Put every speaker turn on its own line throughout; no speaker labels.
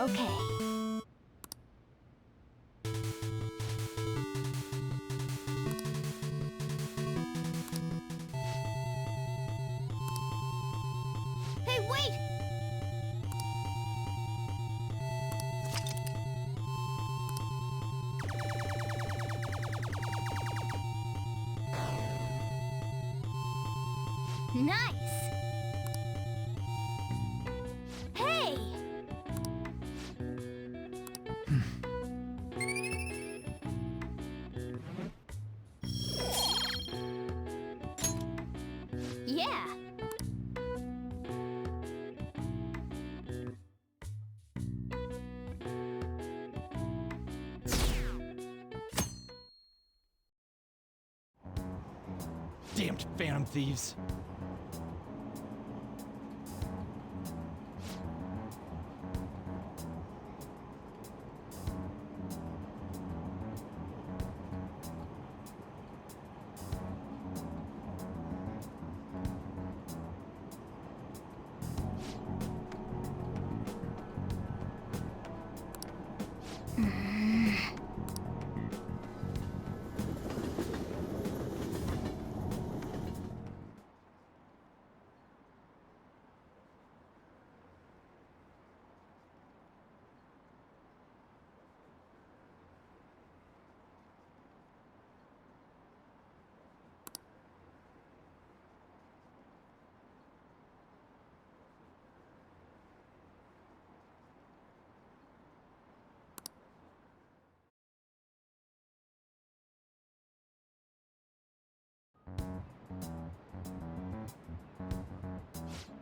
Okay. Hey, wait! Nice! Hey! Yeah!
Damned phantom thieves.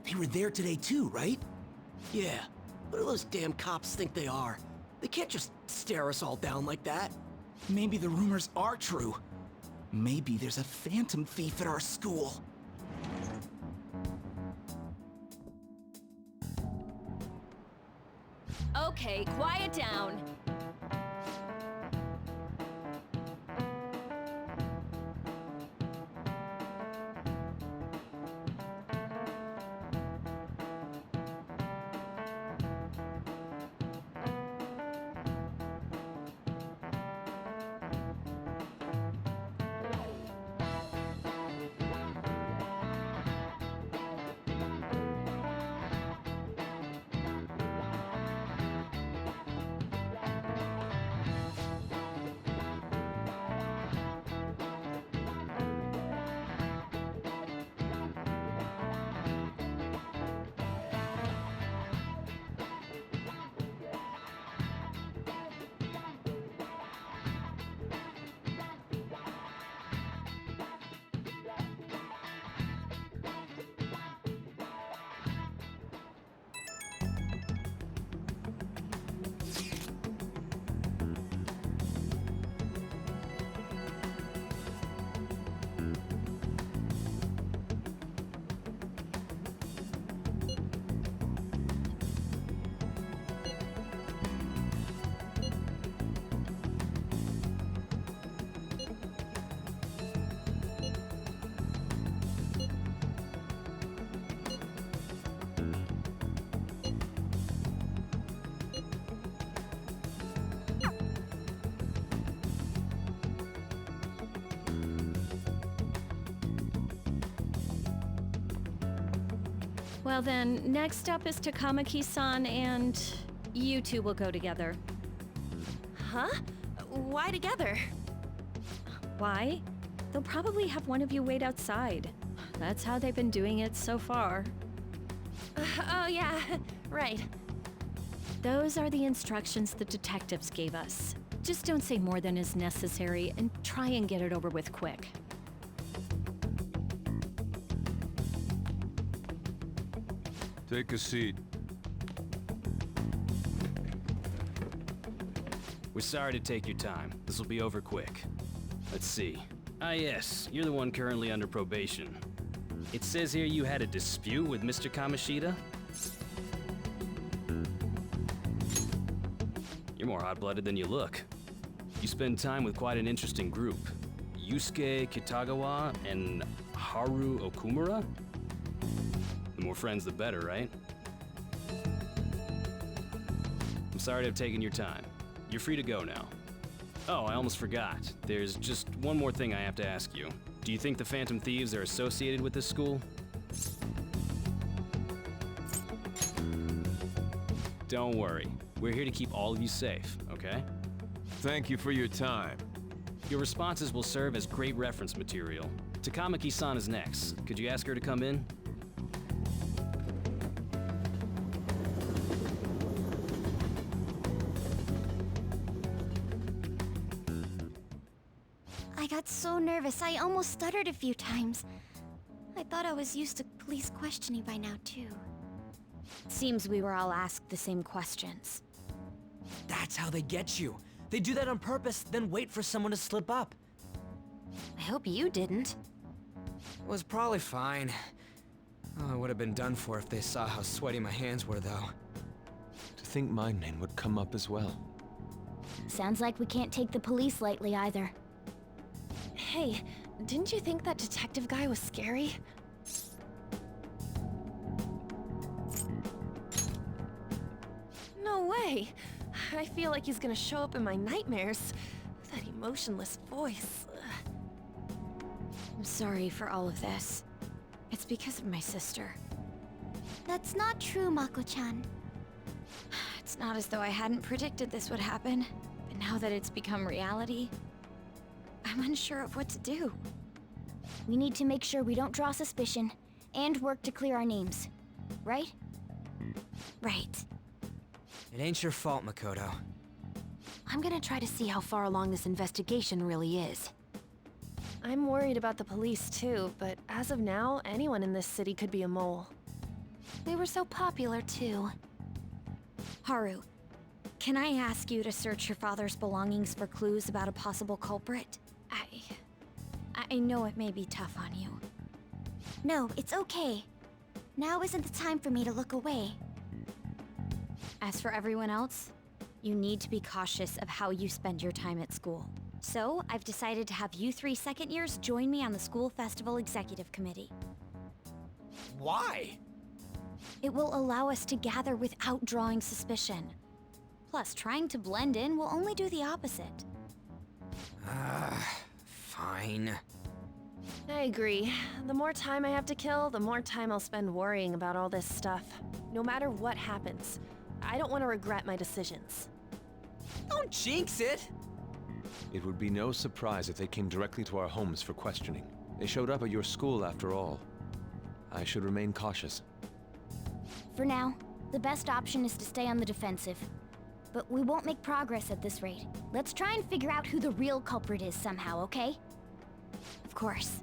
They were there today too, right? Yeah. What do those damn cops think they are? They can't just stare us all down like that.
Maybe the rumors are true. Maybe there's a phantom thief at our school.
Okay, quiet down. Well then, next up is Takamaki-san, and you two will go together.
Huh? Why together?
Why? They'll probably have one of you wait outside. That's how they've been doing it so far.
Oh yeah, right.
Those are the instructions the detectives gave us. Just don't say more than is necessary and try and get it over with quick.
Take a seat.
We're sorry to take your time. This will be over quick. Let's see. Ah yes, you're the one currently under probation. It says here you had a dispute with Mr. Kamoshida? You're more hot-blooded than you look. You spend time with quite an interesting group. Yusuke Kitagawa and Haru Okumura? The more friends, the better, right? I'm sorry to have taken your time. You're free to go now. Oh, I almost forgot. There's just one more thing I have to ask you. Do you think the Phantom Thieves are associated with this school? Don't worry. We're here to keep all of you safe, okay?
Thank you for your time.
Your responses will serve as great reference material. Takamaki-san is next. Could you ask her to come in?
I got so nervous, I almost stuttered a few times. I thought I was used to police questioning by now, too.
Seems we were all asked the same questions.
That's how they get you. They do that on purpose, then wait for someone to slip up.
I hope you didn't.
It was probably fine. Oh, I would have been done for if they saw how sweaty my hands were, though.
To think my name would come up as well.
Sounds like we can't take the police lightly either.
Hey, didn't you think that detective guy was scary? No way! I feel like he's gonna show up in my nightmares. That emotionless voice.
I'm sorry for all of this. It's because of my sister.
That's not true, Mako-chan.
It's not as though I hadn't predicted this would happen, but now that it's become reality, I'm unsure of what to do.
We need to make sure we don't draw suspicion, and work to clear our names. Right?
Right.
It ain't your fault, Makoto.
I'm gonna try to see how far along this investigation really is.
I'm worried about the police too, but as of now, anyone in this city could be a mole.
They were so popular, too.
Haru, can I ask you to search your father's belongings for clues about a possible culprit? I know it may be tough on you.
No, it's okay. Now isn't the time for me to look away.
As for everyone else, you need to be cautious of how you spend your time at school. So, I've decided to have you 3 second years join me on the school festival executive committee.
Why?
It will allow us to gather without drawing suspicion. Plus, trying to blend in will only do the opposite.
Fine.
I agree. The more time I have to kill, the more time I'll spend worrying about all this stuff. No matter what happens, I don't want to regret my decisions.
Don't jinx it!
It would be no surprise if they came directly to our homes for questioning. They showed up at your school after all. I should remain cautious.
For now, the best option is to stay on the defensive. But we won't make progress at this rate. Let's try and figure out who the real culprit is somehow, okay?
Of course.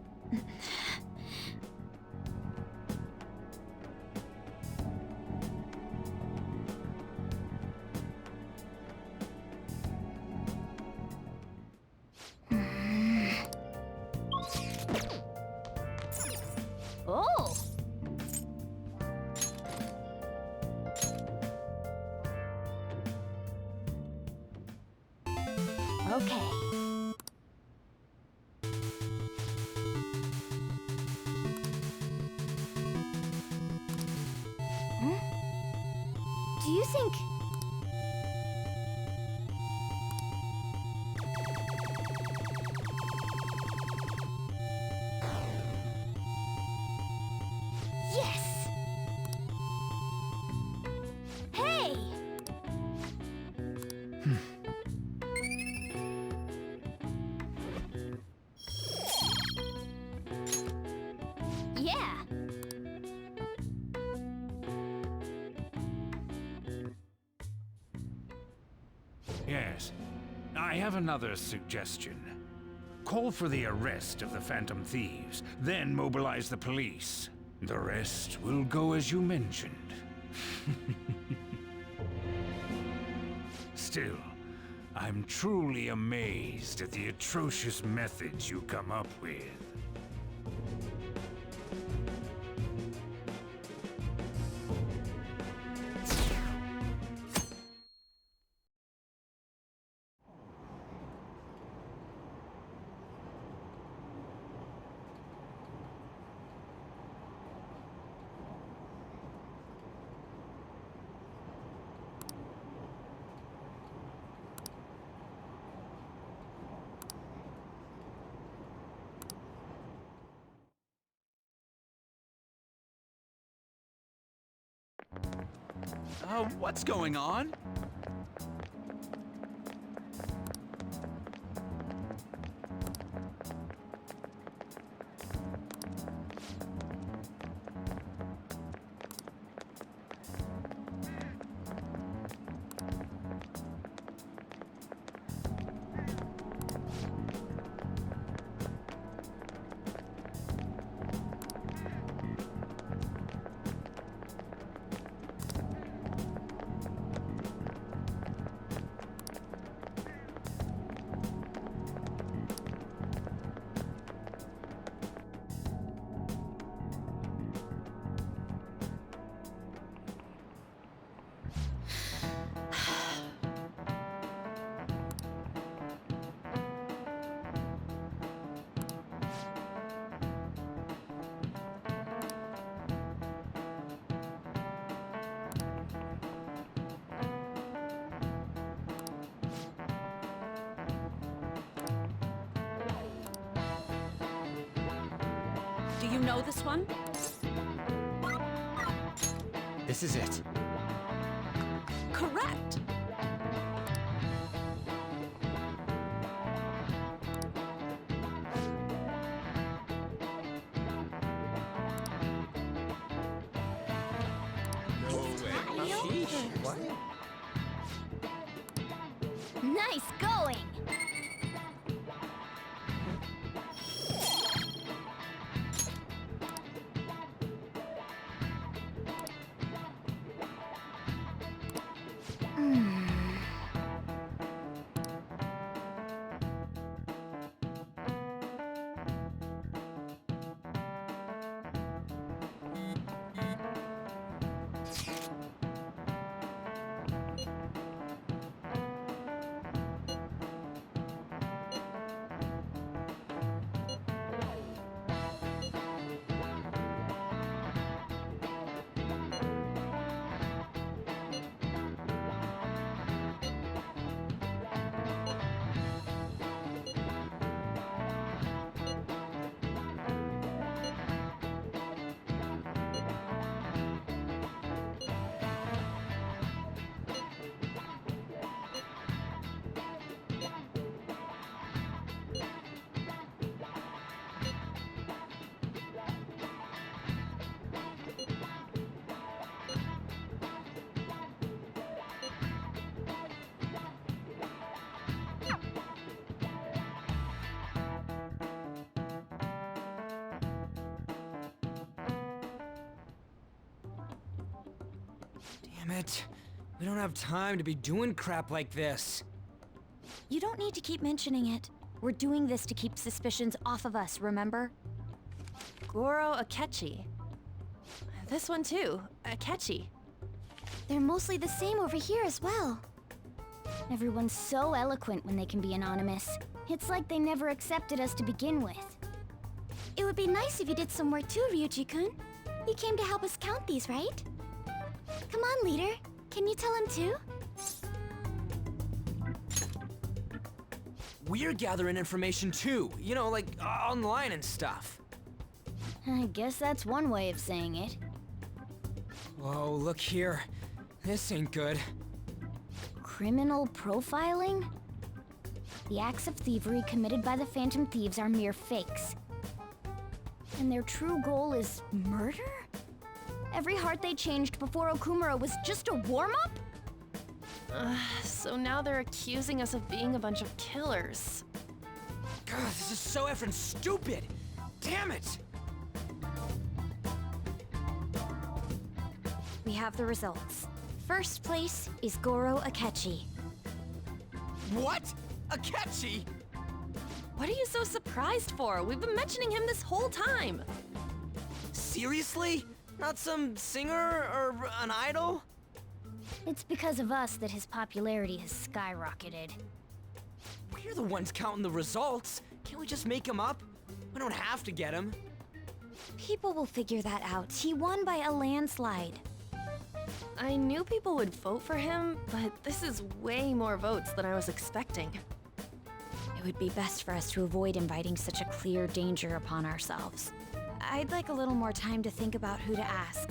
Oh! Okay. Do you think... Yes! Hey! Yeah!
Yes. I have another suggestion. Call for the arrest of the Phantom Thieves, then mobilize the police. The rest will go as you mentioned. Still, I'm truly amazed at the atrocious methods you come up with.
What's going on?
Do you know this one?
This is it.
Correct!
What?
Nice going!
Damn it. We don't have time to be doing crap like this.
You don't need to keep mentioning it. We're doing this to keep suspicions off of us, remember?
Goro Akechi. This one too, Akechi.
They're mostly the same over here as well. Everyone's so eloquent when they can be anonymous. It's like they never accepted us to begin with. It would be nice if you did some work too, Ryuji-kun. You came to help us count these, right? Come on, leader. Can you tell him too?
We're gathering information too, you know, like online and stuff.
I guess that's one way of saying it.
Whoa, look here. This ain't good.
Criminal profiling? The acts of thievery committed by the Phantom Thieves are mere fakes. And their true goal is murder? Every heart they changed before Okumura was just a warm-up?
So now they're accusing us of being a bunch of killers.
God, this is so effing stupid! Damn it!
We have the results. First place is Goro Akechi.
What? Akechi?
What are you so surprised for? We've been mentioning him this whole time.
Seriously? Not some singer or an idol?
It's because of us that his popularity has skyrocketed.
We're the ones counting the results. Can't we just make him up? We don't have to get him.
People will figure that out. He won by a landslide.
I knew people would vote for him, but this is way more votes than I was expecting.
It would be best for us to avoid inviting such a clear danger upon ourselves. I'd like a little more time to think about who to ask.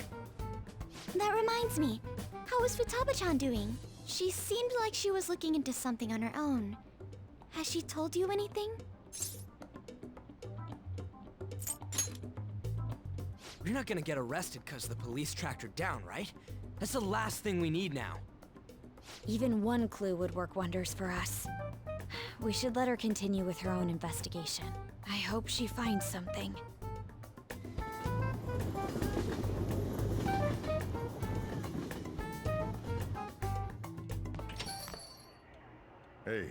That reminds me. How is Futaba-chan doing? She seemed like she was looking into something on her own. Has she told you anything?
You're not gonna get arrested because the police tracked her down, right? That's the last thing we need now.
Even one clue would work wonders for us. We should let her continue with her own investigation. I hope she finds something.
Hey.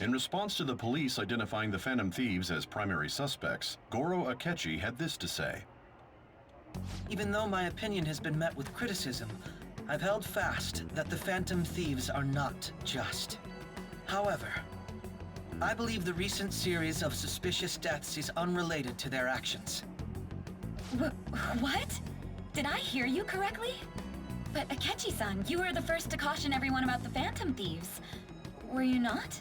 In response to the police identifying the Phantom Thieves as primary suspects, Goro Akechi had this to say.
Even though my opinion has been met with criticism, I've held fast that the Phantom Thieves are not just. However, I believe the recent series of suspicious deaths is unrelated to their actions.
What? Did I hear you correctly? But Akechi-san, you were the first to caution everyone about the Phantom Thieves. Were you not?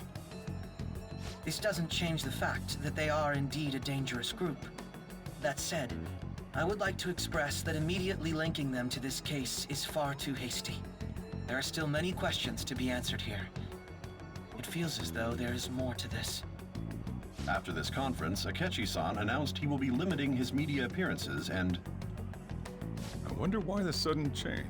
This doesn't change the fact that they are indeed a dangerous group. That said, I would like to express that immediately linking them to this case is far too hasty. There are still many questions to be answered here. It feels as though there is more to this.
After this conference, Akechi-san announced he will be limiting his media appearances and...
I wonder why the sudden change.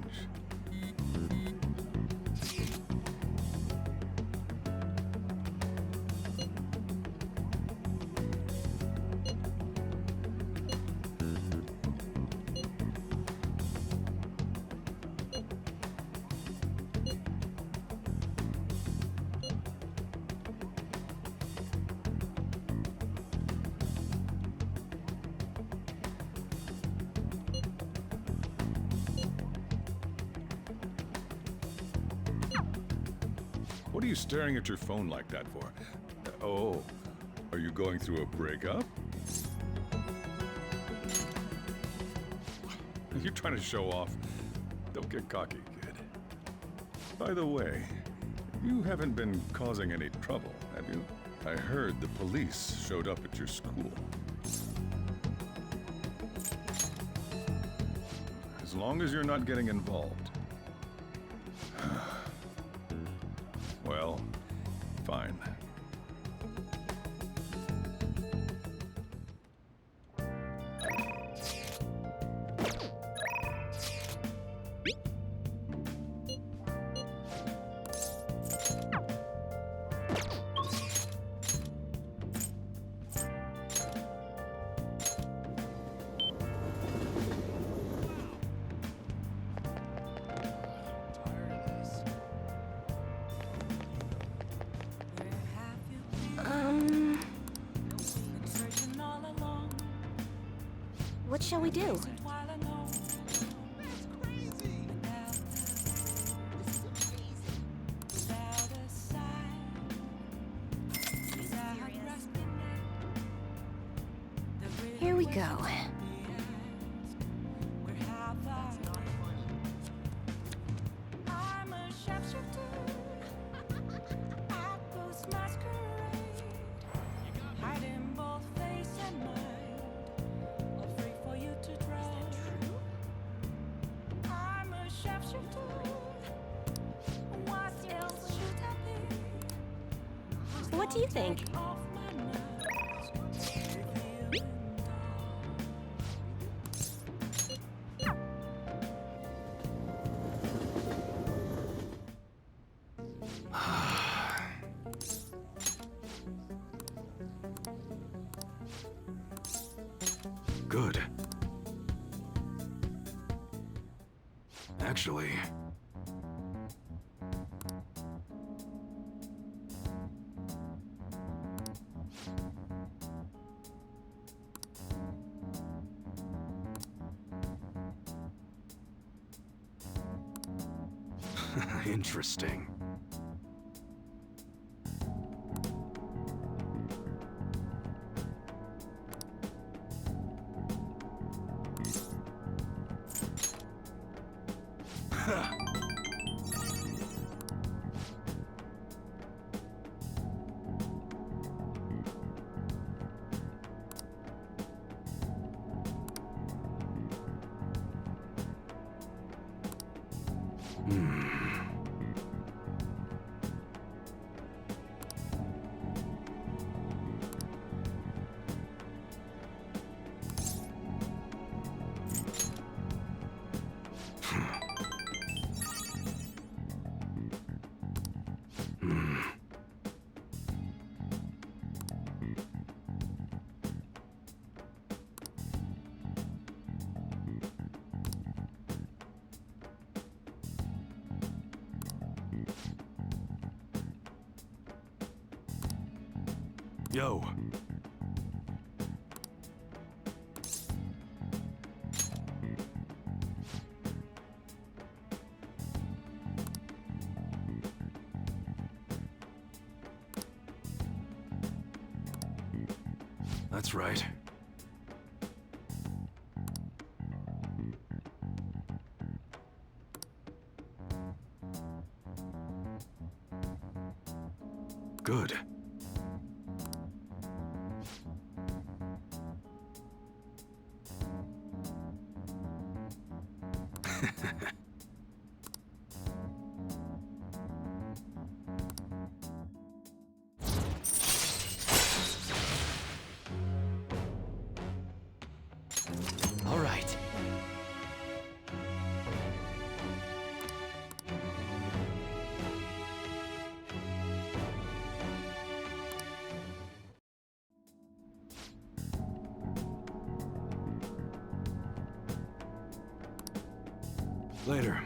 What are you staring at your phone like that for? Oh, are you going through a breakup? You're trying to show off. Don't get cocky, kid. By the way, you haven't been causing any trouble, have you? I heard the police showed up at your school. As long as you're not getting involved. Well, fine.
What shall we do? Here we go.
What do you think?
Good. Actually... Interesting. Yo. That's right. Good.
All right.
Later.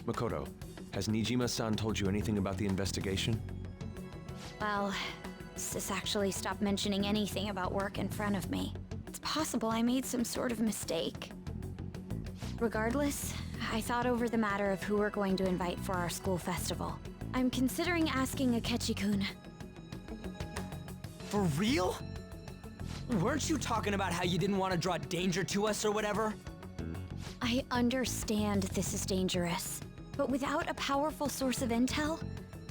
Makoto, has Nijima-san told you anything about the investigation?
Well, Sis actually stopped mentioning anything about work in front of me. It's possible I made some sort of mistake. Regardless, I thought over the matter of who we're going to invite for our school festival. I'm considering asking Akechi-kun.
For real? Weren't you talking about how you didn't want to draw danger to us or whatever?
I understand this is dangerous, but without a powerful source of intel,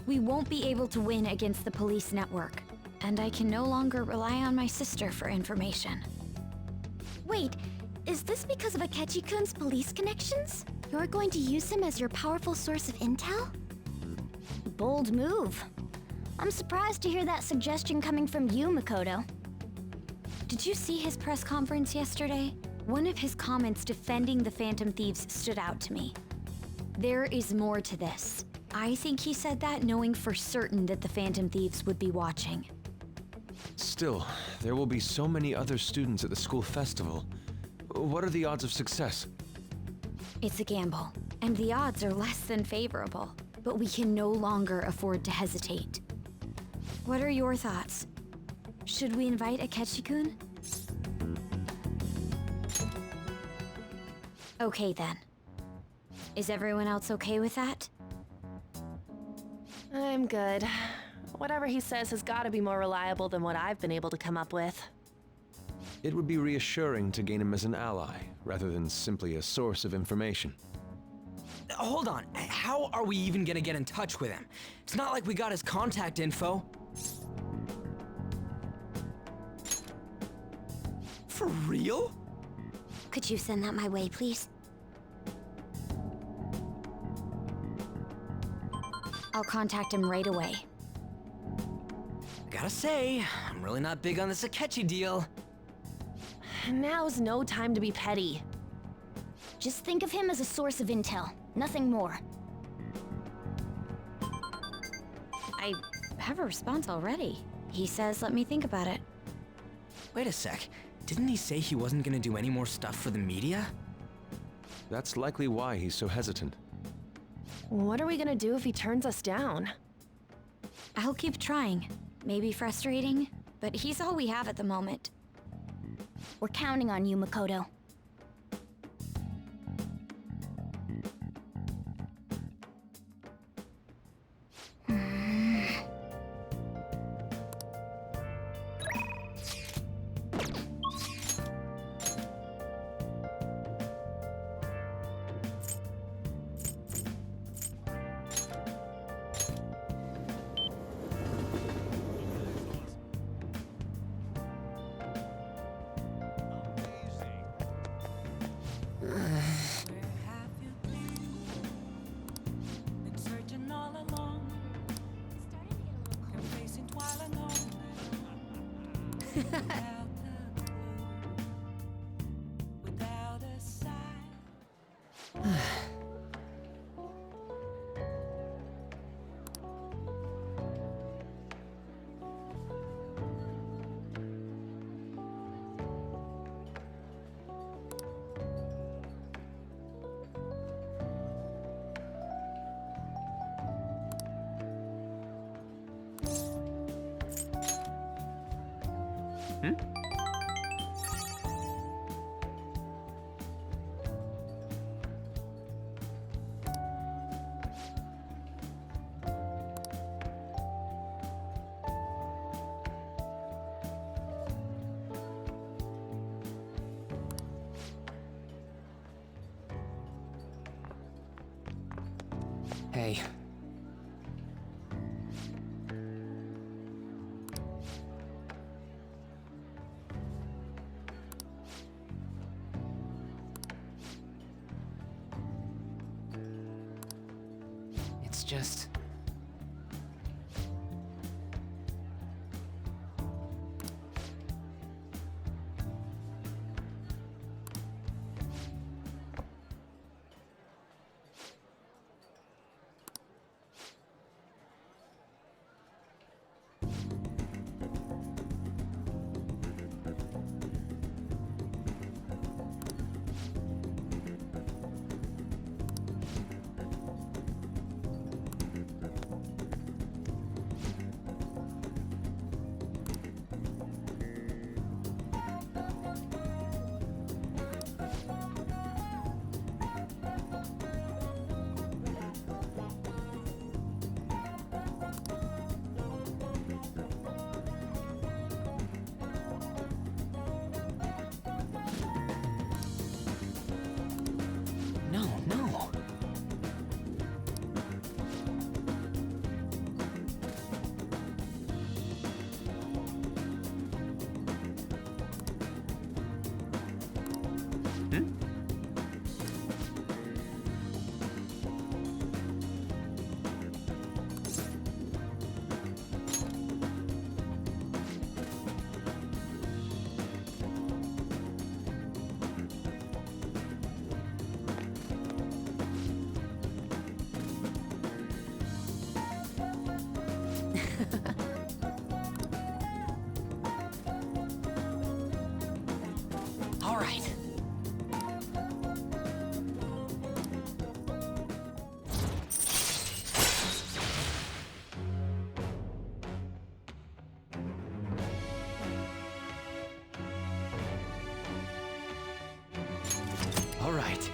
we won't be able to win against the police network. And I can no longer rely on my sister for information.
Wait, is this because of Akechi-kun's police connections? You're going to use him as your powerful source of intel? Bold move. I'm surprised to hear that suggestion coming from you, Makoto.
Did you see his press conference yesterday? One of his comments defending the Phantom Thieves stood out to me. There is more to this. I think he said that knowing for certain that the Phantom Thieves would be watching.
Still, there will be so many other students at the school festival. What are the odds of success?
It's a gamble, and the odds are less than favorable, but we can no longer afford to hesitate. What are your thoughts? Should we invite Akechi-kun? Okay then. Is everyone else okay with that?
I'm good. Whatever he says has got to be more reliable than what I've been able to come up with.
It would be reassuring to gain him as an ally, rather than simply a source of information.
Hold on, how are we even gonna get in touch with him? It's not like we got his contact info. For real?
Could you send that my way, please?
I'll contact him right away.
Gotta say, I'm really not big on this Akechi deal.
Now's no time to be petty.
Just think of him as a source of intel, nothing more.
I have a response already. He says let me think about it.
Wait a sec. Didn't he say he wasn't gonna do any more stuff for the media?
That's likely why he's so hesitant.
What are we gonna do if he turns us down?
I'll keep trying. Maybe frustrating, but he's all we have at the moment.
We're counting on you, Makoto.
Hey. It's just... No. All right. All right.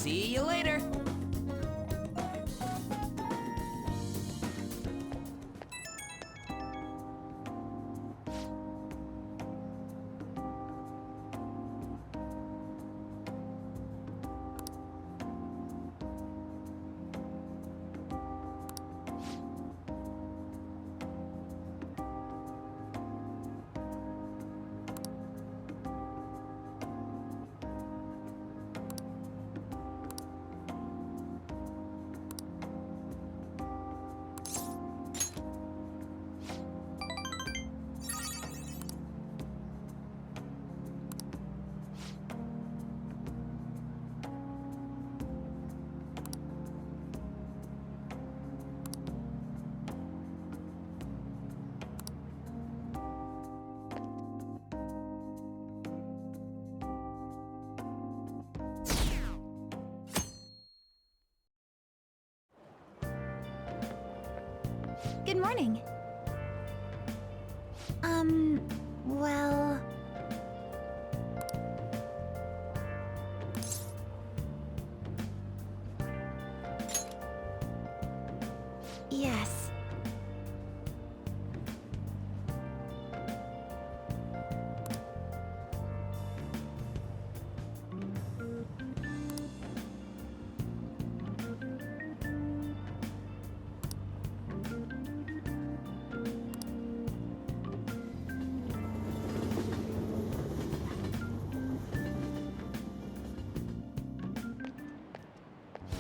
See you later.
Good morning.
Well... Yes.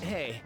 Hey.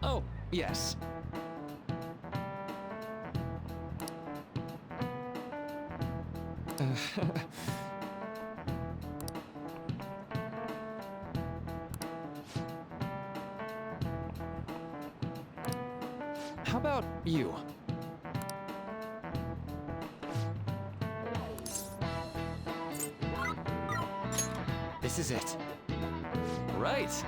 Oh, yes. How about you? This is it. Right.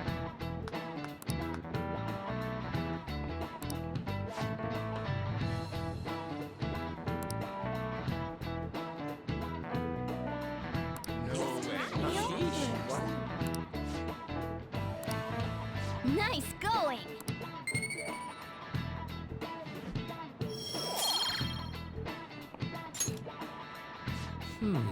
Nice going! Whoa.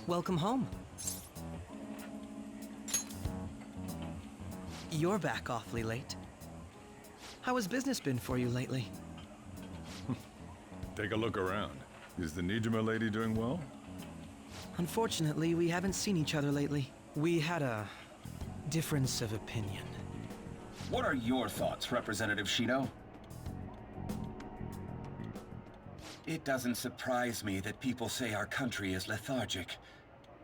Welcome home. You're back awfully late. How has business been for you lately?
Take a look around. Is the Nijima lady doing well?
Unfortunately, we haven't seen each other lately. We had a difference of opinion.
What are your thoughts, Representative Shido? It doesn't surprise me that people say our country is lethargic.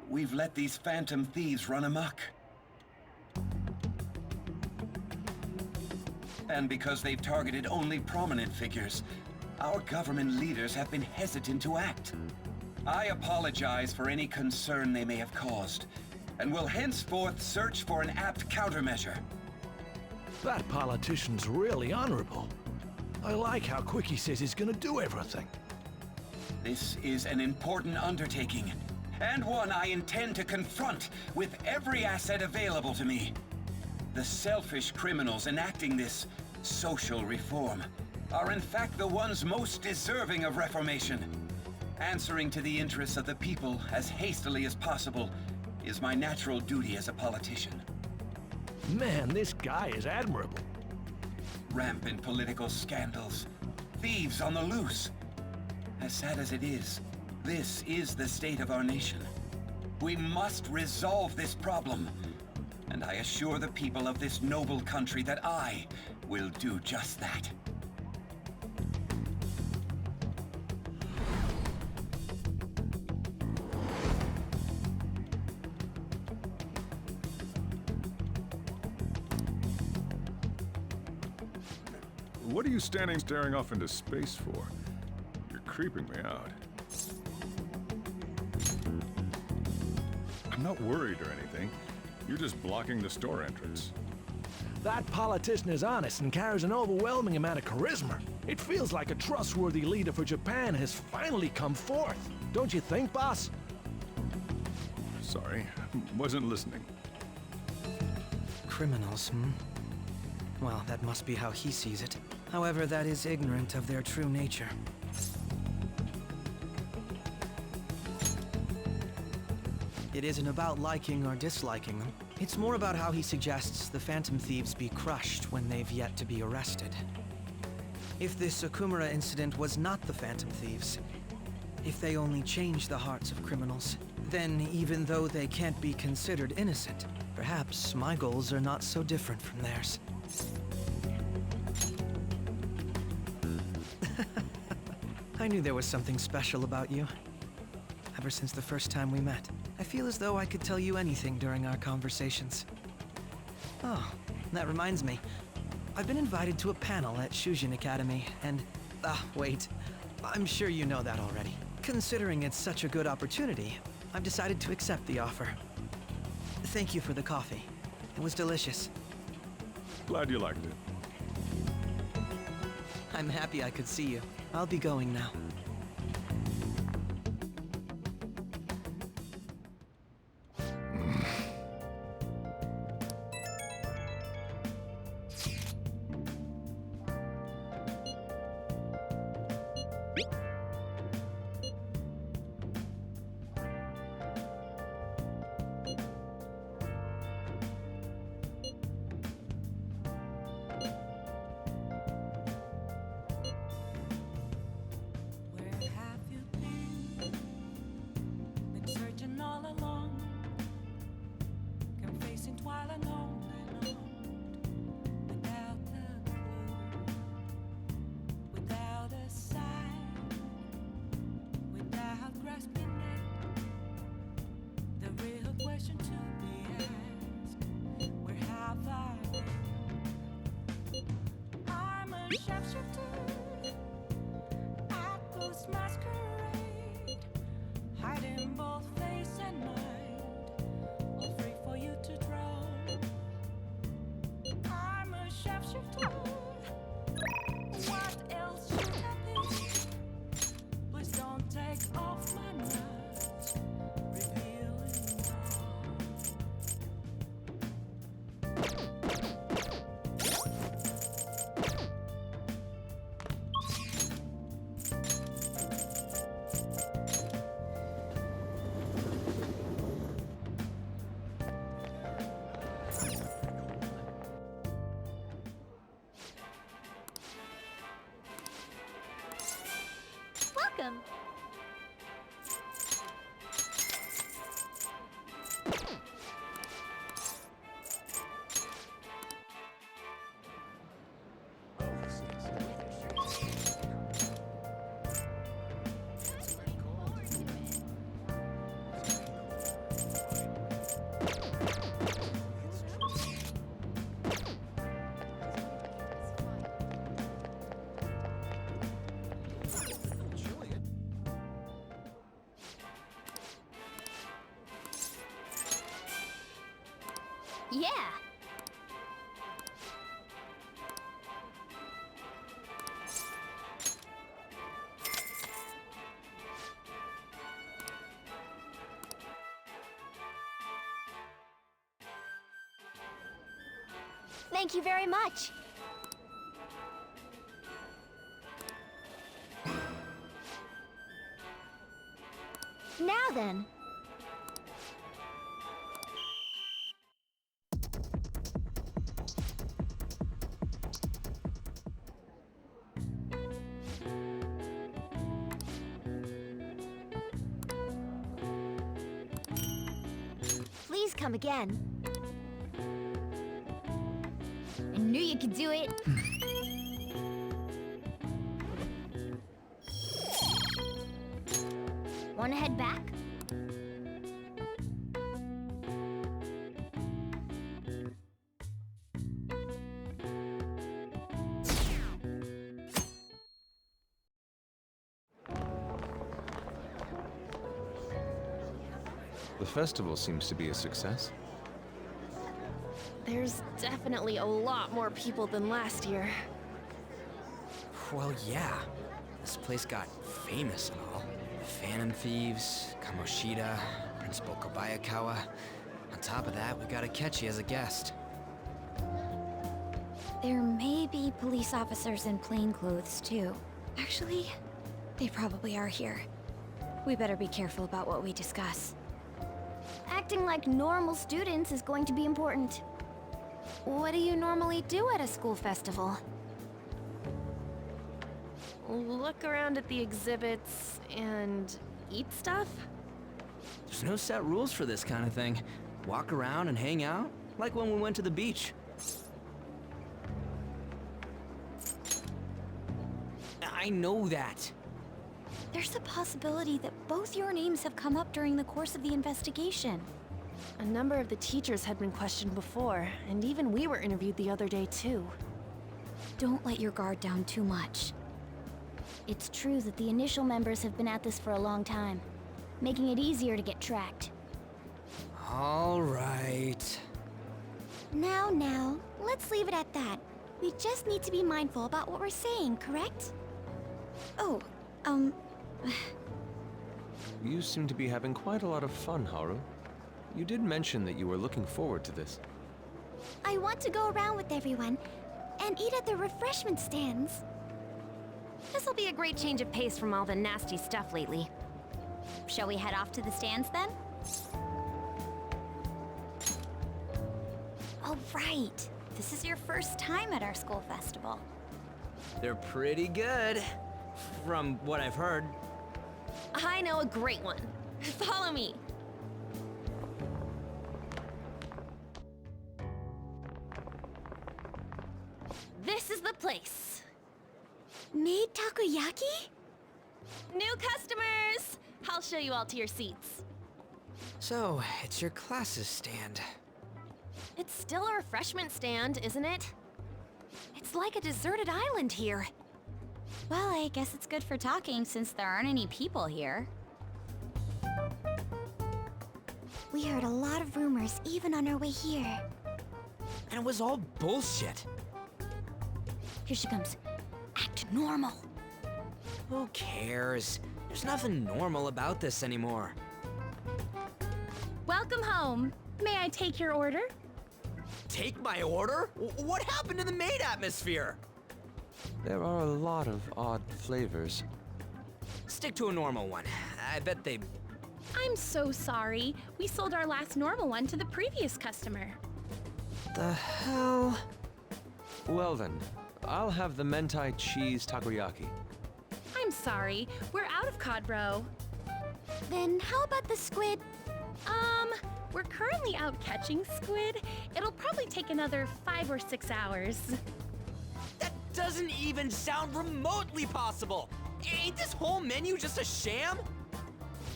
We've let these phantom thieves run amok. And because they've targeted only prominent figures, our government leaders have been hesitant to act. I apologize for any concern they may have caused, and will henceforth search for an apt countermeasure.
That politician's really honorable. I like how quick he says he's gonna do everything.
This is an important undertaking, and one I intend to confront with every asset available to me. The selfish criminals enacting this social reform are in fact the ones most deserving of reformation. Answering to the interests of the people as hastily as possible is my natural duty as a politician.
Man, this guy is admirable.
Rampant political scandals, thieves on the loose. As sad as it is, this is the state of our nation. We must resolve this problem, and I assure the people of this noble country that I will do just that.
What are you standing staring off into space for? You're creeping me out. I'm not worried or anything. You're just blocking the store entrance.
That politician is honest and carries an overwhelming amount of charisma. It feels like a trustworthy leader for Japan has finally come forth. Don't you think, boss?
Sorry, wasn't listening.
Criminals, hmm? Well, that must be how he sees it. However, that is ignorant of their true nature. It isn't about liking or disliking them. It's more about how he suggests the Phantom Thieves be crushed when they've yet to be arrested. If this Okumura incident was not the Phantom Thieves, if they only change the hearts of criminals, then even though they can't be considered innocent, perhaps my goals are not so different from theirs. I knew there was something special about you. Ever since the first time we met, I feel as though I could tell you anything during our conversations. Oh, that reminds me. I've been invited to a panel at Shujin Academy, and... wait. I'm sure you know that already. Considering it's such a good opportunity, I've decided to accept the offer. Thank you for the coffee. It was delicious.
Glad you liked it.
I'm happy I could see you. I'll be going now.
Yeah. Thank you very much. Now then. Please come again. I knew you could do it. Wanna head back?
The festival seems to be a success.
There's definitely a lot more people than last year.
Well, yeah. This place got famous and all. Phantom Thieves, Kamoshida, Principal Kobayakawa. On top of that, we got Akechi as a guest.
There may be police officers in plainclothes, too. Actually, they probably are here. We better be careful about what we discuss.
Acting like normal students is going to be important.
What do you normally do at a school festival?
Look around at the exhibits and eat stuff?
There's no set rules for this kind of thing. Walk around and hang out, like when we went to the beach. I know that.
There's a possibility that both your names have come up during the course of the investigation.
A number of the teachers had been questioned before, and even we were interviewed the other day too.
Don't let your guard down too much.
It's true that the initial members have been at this for a long time, making it easier to get tracked.
All right.
Now, let's leave it at that. We just need to be mindful about what we're saying, correct?
Oh,
You seem to be having quite a lot of fun, Haru. You did mention that you were looking forward to this.
I want to go around with everyone and eat at the refreshment stands.
This'll be a great change of pace from all the nasty stuff lately. Shall we head off to the stands then? Oh, right. This is your first time at our school festival.
They're pretty good, from what I've heard.
I know a great one. Follow me. This is the place.
Made takoyaki?
New customers! I'll show you all to your seats.
So, it's your class's stand.
It's still a refreshment stand, isn't it?
It's like a deserted island here. Well, I guess it's good for talking since there aren't any people here.
We heard a lot of rumors even on our way here.
And it was all bullshit.
Here she comes. Act normal.
Who cares? There's nothing normal about this anymore.
Welcome home. May I take your order?
Take my order? What happened to the maid atmosphere?
There are a lot of odd flavors.
Stick to a normal one. I bet they...
I'm so sorry. We sold our last normal one to the previous customer.
The hell?
Well then, I'll have the mentai cheese takoyaki.
I'm sorry. We're out of cod roe.
Then how about the squid?
We're currently out catching squid. It'll probably take another 5 or 6 hours.
That doesn't even sound remotely possible! Ain't this whole menu just a sham?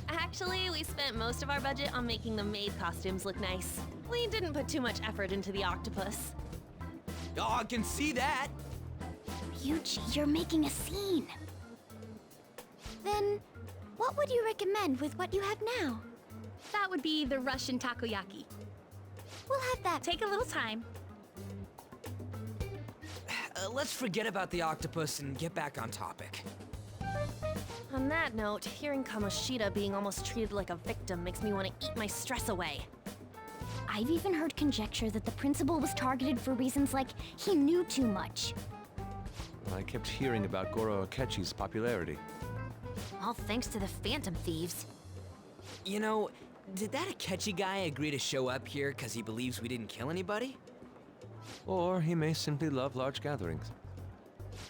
Actually, we spent most of our budget on making the maid costumes look nice. We didn't put too much effort into the octopus.
Oh, I can see that!
Ryuji, you're making a scene. Then, what would you recommend with what you have now?
That would be the Russian takoyaki.
We'll have that.
Take a little time.
Let's forget about the octopus and get back on topic.
On that note, hearing Kamoshida being almost treated like a victim makes me want to eat my stress away.
I've even heard conjecture that the principal was targeted for reasons like he knew too much.
I kept hearing about Goro Akechi's popularity.
All thanks to the Phantom Thieves.
You know, did that Akechi guy agree to show up here because he believes we didn't kill anybody?
Or he may simply love large gatherings.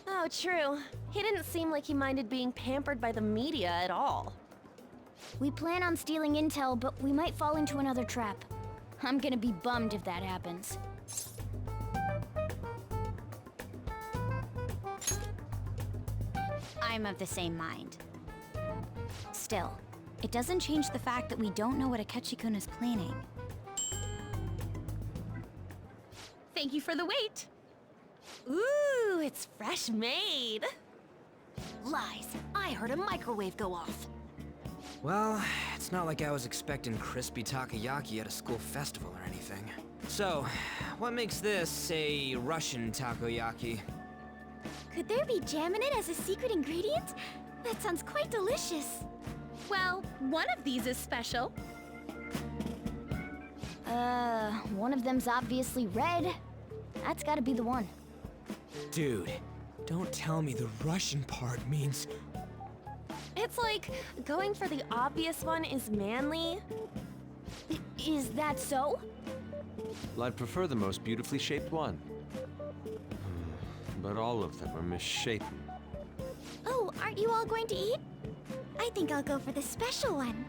Oh, true. He didn't seem like he minded being pampered by the media at all.
We plan on stealing intel, but we might fall into another trap. I'm gonna be bummed if that happens.
I'm of the same mind. Still, it doesn't change the fact that we don't know what Akechi-kun is planning.
Thank you for the wait.
Ooh, it's fresh made.
Lies. I heard a microwave go off.
Well, it's not like I was expecting crispy takoyaki at a school festival or anything. So, what makes this a Russian takoyaki?
Could there be jam in it as a secret ingredient? That sounds quite delicious.
Well, one of these is special.
One of them's obviously red. That's gotta be the one.
Dude, don't tell me the Russian part means...
It's like, going for the obvious one is manly.
Is that so?
Well, I'd prefer the most beautifully shaped one. But all of them are misshapen.
Oh, aren't you all going to eat? I think I'll go for the special one.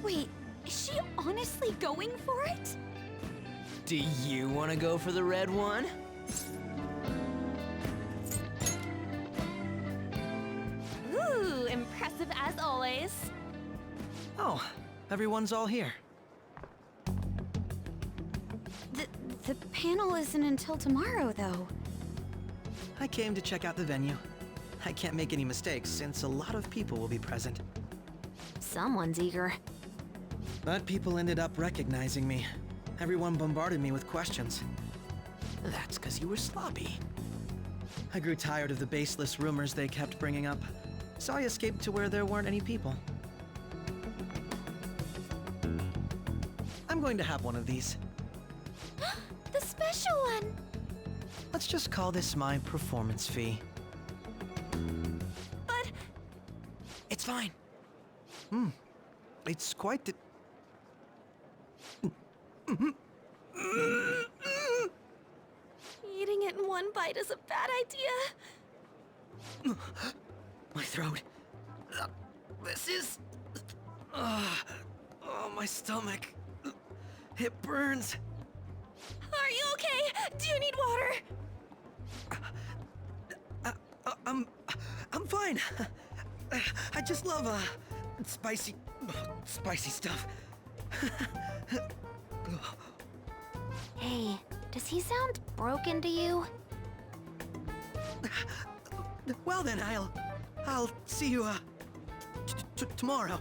Wait, is she honestly going for it?
Do you want to go for the red one?
Ooh, impressive as always.
Oh, everyone's all here.
The panel isn't until tomorrow, though.
I came to check out the venue. I can't make any mistakes since a lot of people will be present.
Someone's eager.
But people ended up recognizing me. Everyone bombarded me with questions.
That's because you were sloppy.
I grew tired of the baseless rumors they kept bringing up, so I escaped to where there weren't any people. I'm going to have one of these.
The special one!
Let's just call this my performance fee.
But...
It's fine.
It's quite the...
Eating it in one bite is a bad idea.
My throat. This is... oh, my stomach. It burns.
Are you okay? Do you need water?
I'm fine. I just love, spicy stuff.
Hey, does he sound broken to you?
Well then, I'll see you, tomorrow.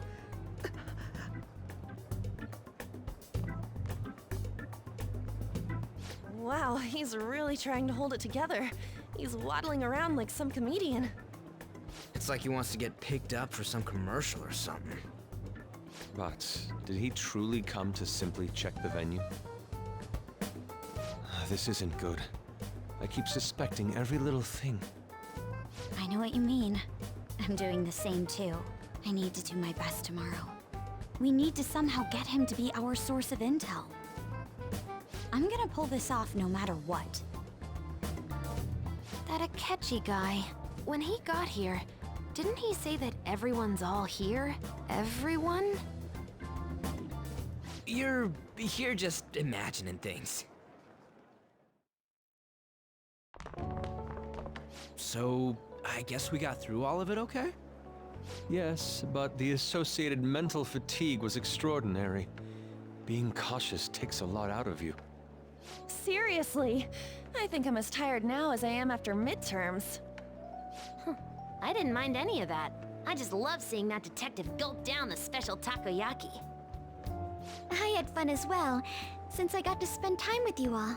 Wow, he's really trying to hold it together. He's waddling around like some comedian.
It's like he wants to get picked up for some commercial or something.
But did he truly come to simply check the venue? This isn't good. I keep suspecting every little thing.
I know what you mean. I'm doing the same too. I need to do my best tomorrow. We need to somehow get him to be our source of intel. I'm gonna pull this off no matter what.
That Akechi guy, when he got here, didn't he say that everyone's all here? Everyone?
You're just imagining things. So, I guess we got through all of it okay?
Yes, but the associated mental fatigue was extraordinary. Being cautious takes a lot out of you.
Seriously, I think I'm as tired now as I am after midterms.
I didn't mind any of that. I just love seeing that detective gulp down the special takoyaki.
I had fun as well. since I got to spend time with you all.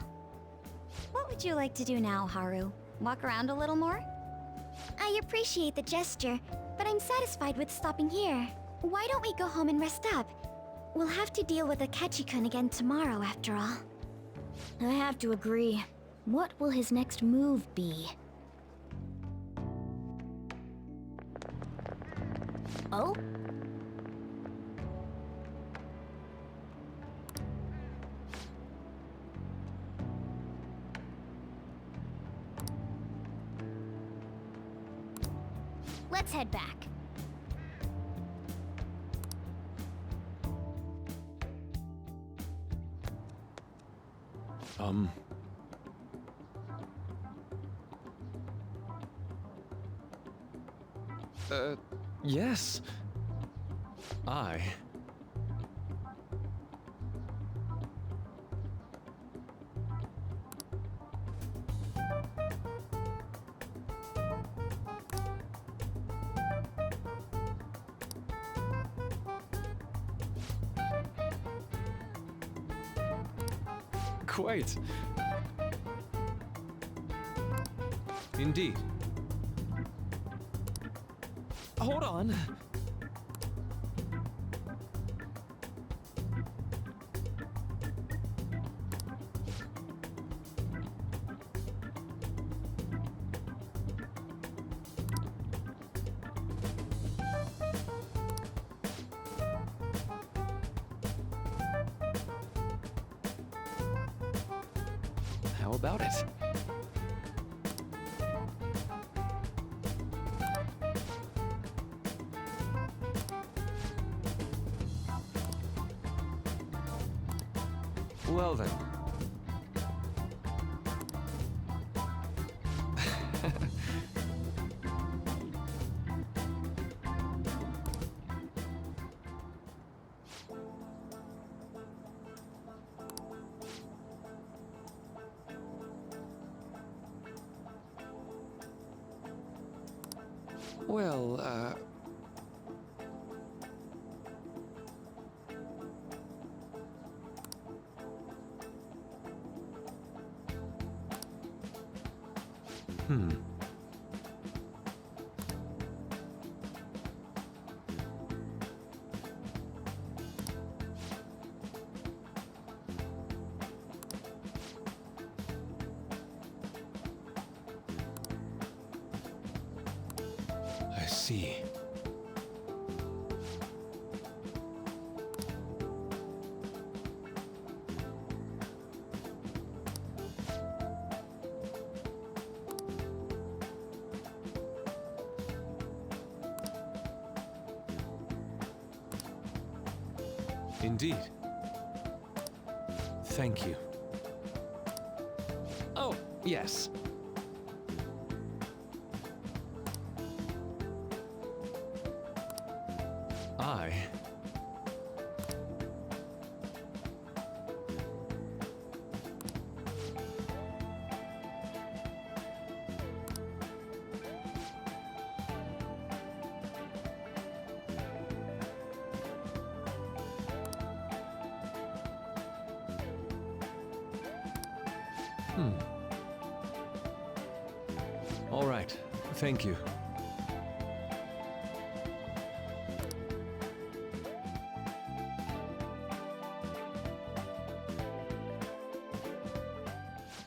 What would you like to do now, Haru? Walk around a little more?
I appreciate the gesture, but I'm satisfied with stopping here. Why don't we go home and rest up? We'll have to deal with Akechi-kun again tomorrow, after all.
I have to agree. What will his next move be?
Oh? Let's head back.
Yes. I... Quite. Indeed. Hold on. How about it? Well then. Well, I see. Indeed. Thank you. Oh, yes. I... All right. Thank you.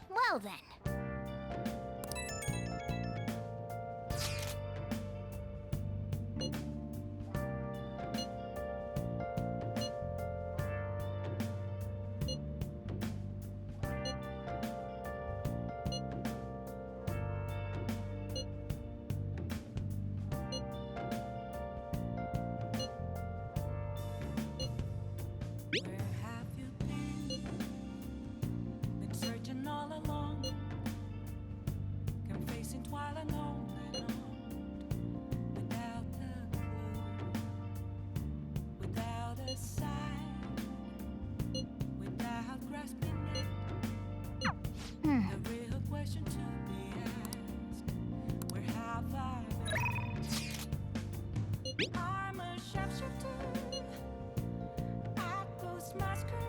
Well then.
Searching all along, confessing while alone and on, without a clue, without a sign, without grasping it. The real question to be asked: where have I been? I'm a sharpshooter, I ghost masquerade.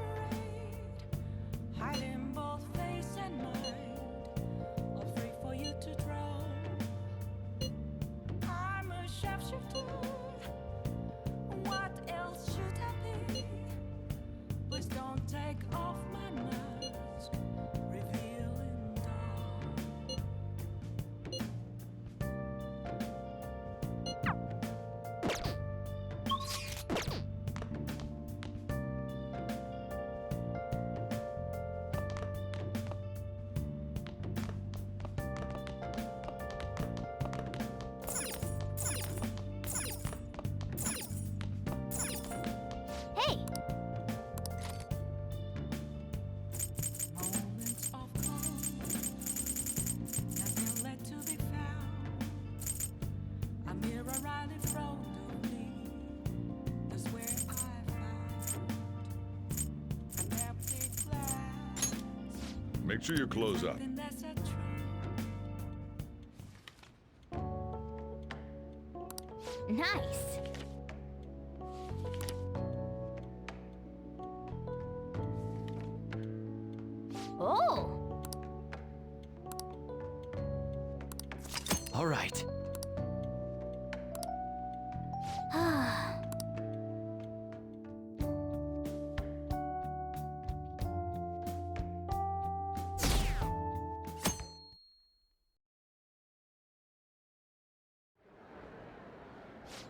Make sure you close up.
Something that's a truth.
Nice. Oh.
All right.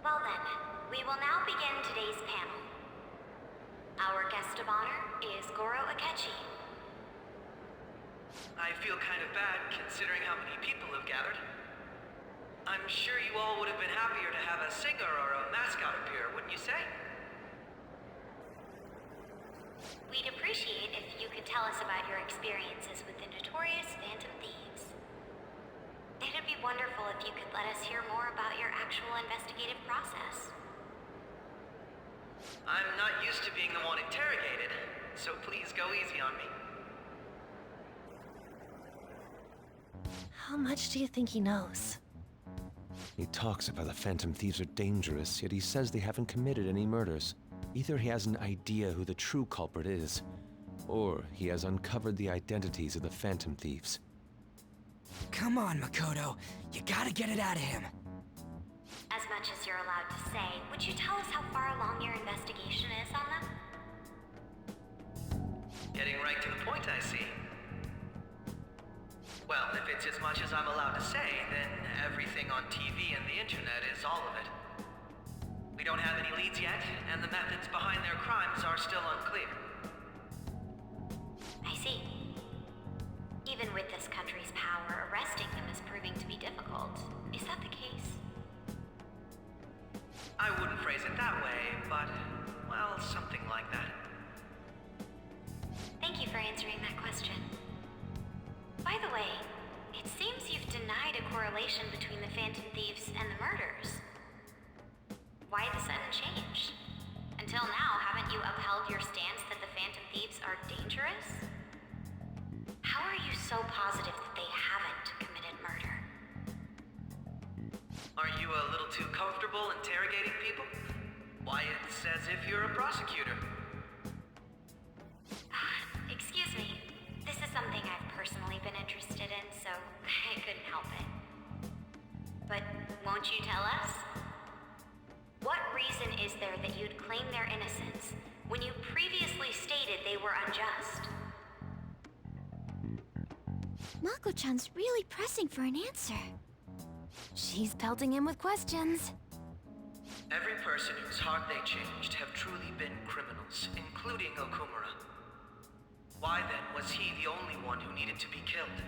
Well then, we will now begin today's panel. Our guest of honor is Goro Akechi.
I feel kind of bad considering how many people have gathered. I'm sure you all would have been happier to have a singer or a mascot appear, wouldn't you say?
We'd appreciate if you could tell us about your experiences with the notorious Phantom Thieves. It'd be wonderful if you could let us hear more about your actual investigative process.
I'm not used to being the one interrogated, so please go easy on me.
How much do you think he knows?
He talks about the Phantom Thieves are dangerous, yet he says they haven't committed any murders. Either he has an idea who the true culprit is, or he has uncovered the identities of the Phantom Thieves.
Come on, Makoto. You gotta get it out of him.
As much as you're allowed to say, would you tell us how far along your investigation is on them?
Getting right to the point, I see. Well, if it's as much as I'm allowed to say, then everything on TV and the internet is all of it. We don't have any leads yet, and the methods behind their crimes are still unclear.
I see. Even with this country's power, arresting them is proving to be difficult. Is that the case?
I wouldn't phrase it that way, but, well, something like that.
Thank you for answering that question. By the way, it seems you've denied a correlation between the Phantom Thieves and the murders. Why the sudden change? Until now, haven't you upheld your stance that the Phantom Thieves are dangerous? How are you so positive that they haven't committed murder?
Aren't you a little too comfortable interrogating people? Why, it's as if you're a prosecutor.
Excuse me. This is something I've personally been interested in, so I couldn't help it. But won't you tell us? What reason is there that you'd claim their innocence when you previously stated they were unjust?
Mako-chan's really pressing for an answer.
She's pelting him with questions.
Every person whose heart they changed have truly been criminals, including Okumura. Why then was he the only one who needed to be killed?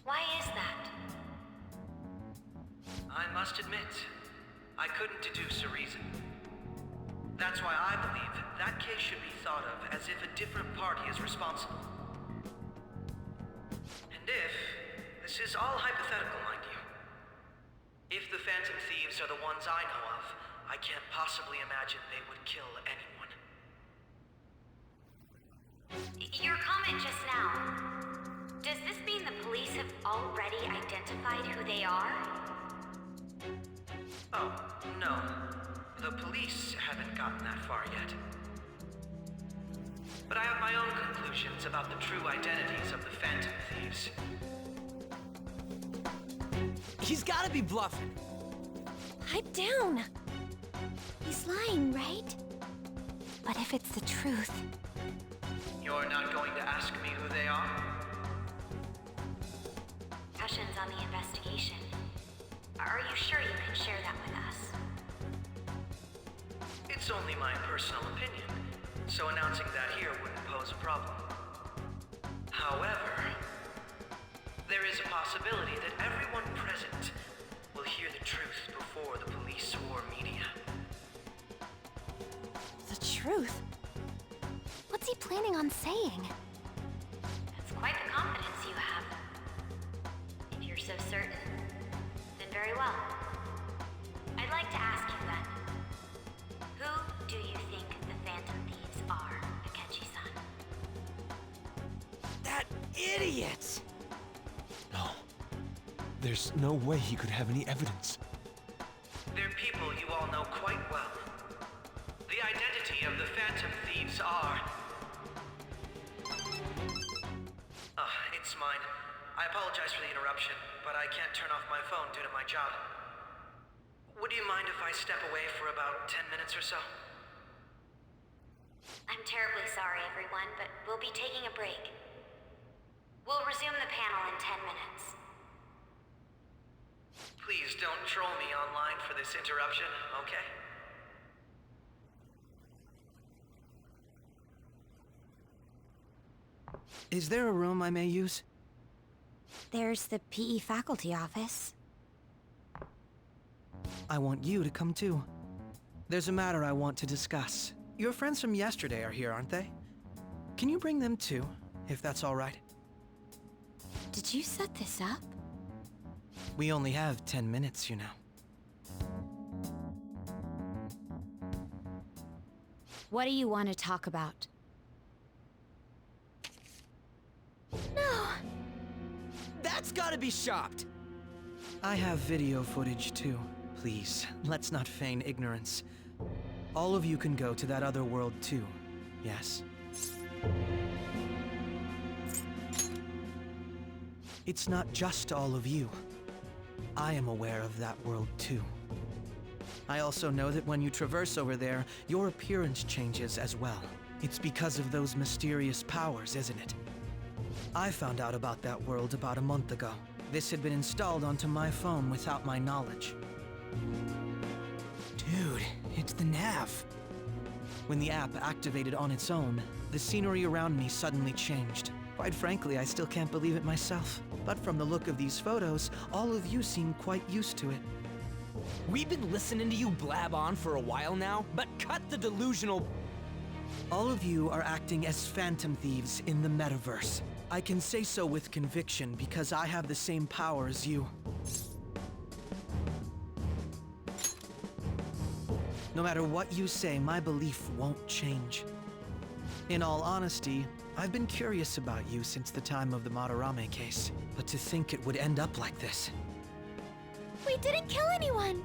Why is that?
I must admit, I couldn't deduce a reason. That's why I believe that case should be thought of as if a different party is responsible. And if, this is all hypothetical, mind you, if the Phantom Thieves are the ones I know of, I can't possibly imagine they would kill anyone.
Your comment just now, does this mean the police have already identified who they are?
Oh, no. The police haven't gotten that far yet. But I have my own conclusions about the true identities of the Phantom Thieves.
He's gotta be bluffing.
Pipe down. He's lying, right?
But if it's the truth...
You're not going to ask me who they are?
Questions on the investigation. Are you sure you can share that with us?
It's only my personal opinion, so announcing that here wouldn't pose a problem. However, there is a possibility that everyone present will hear the truth before the police or media.
The truth? What's he planning on saying?
That's quite the confidence you have. If you're so certain, then very well. I'd like to ask you then, who do you think the Phantom Thieves are, Akechi-san?
idiot!
No. There's no way he could have any evidence.
They're people you all know quite well. The identity of the Phantom Thieves are... it's mine. I apologize for the interruption, but I can't turn off my phone due to my job. Would you mind if I step away for about 10 minutes or so?
I'm terribly sorry, everyone, but we'll be taking a break. We'll resume the panel in 10 minutes.
Please don't troll me online for this interruption, okay?
Is there a room I may use?
There's the PE faculty office.
I want you to come too. There's a matter I want to discuss. Your friends from yesterday are here, aren't they? Can you bring them too, if that's all right?
Did you set this up?
We only have 10 minutes, you know.
What do you want to talk about?
No!
That's gotta be shopped!
I have video footage too. Please, let's not feign ignorance. All of you can go to that other world too, yes? It's not just all of you. I am aware of that world too. I also know that when you traverse over there, your appearance changes as well. It's because of those mysterious powers, isn't it? I found out about that world about a month ago. This had been installed onto my phone without my knowledge. Dude, it's the nav. When the app activated on its own, the scenery around me suddenly changed. Quite frankly, I still can't believe it myself. But from the look of these photos, all of you seem quite used to it.
We've been listening to you blab on for a while now, but cut the delusional...
All of you are acting as Phantom Thieves in the metaverse. I can say so with conviction because I have the same power as you. No matter what you say, my belief won't change. In all honesty, I've been curious about you since the time of the Madarame case, but to think it would end up like this.
We didn't kill anyone!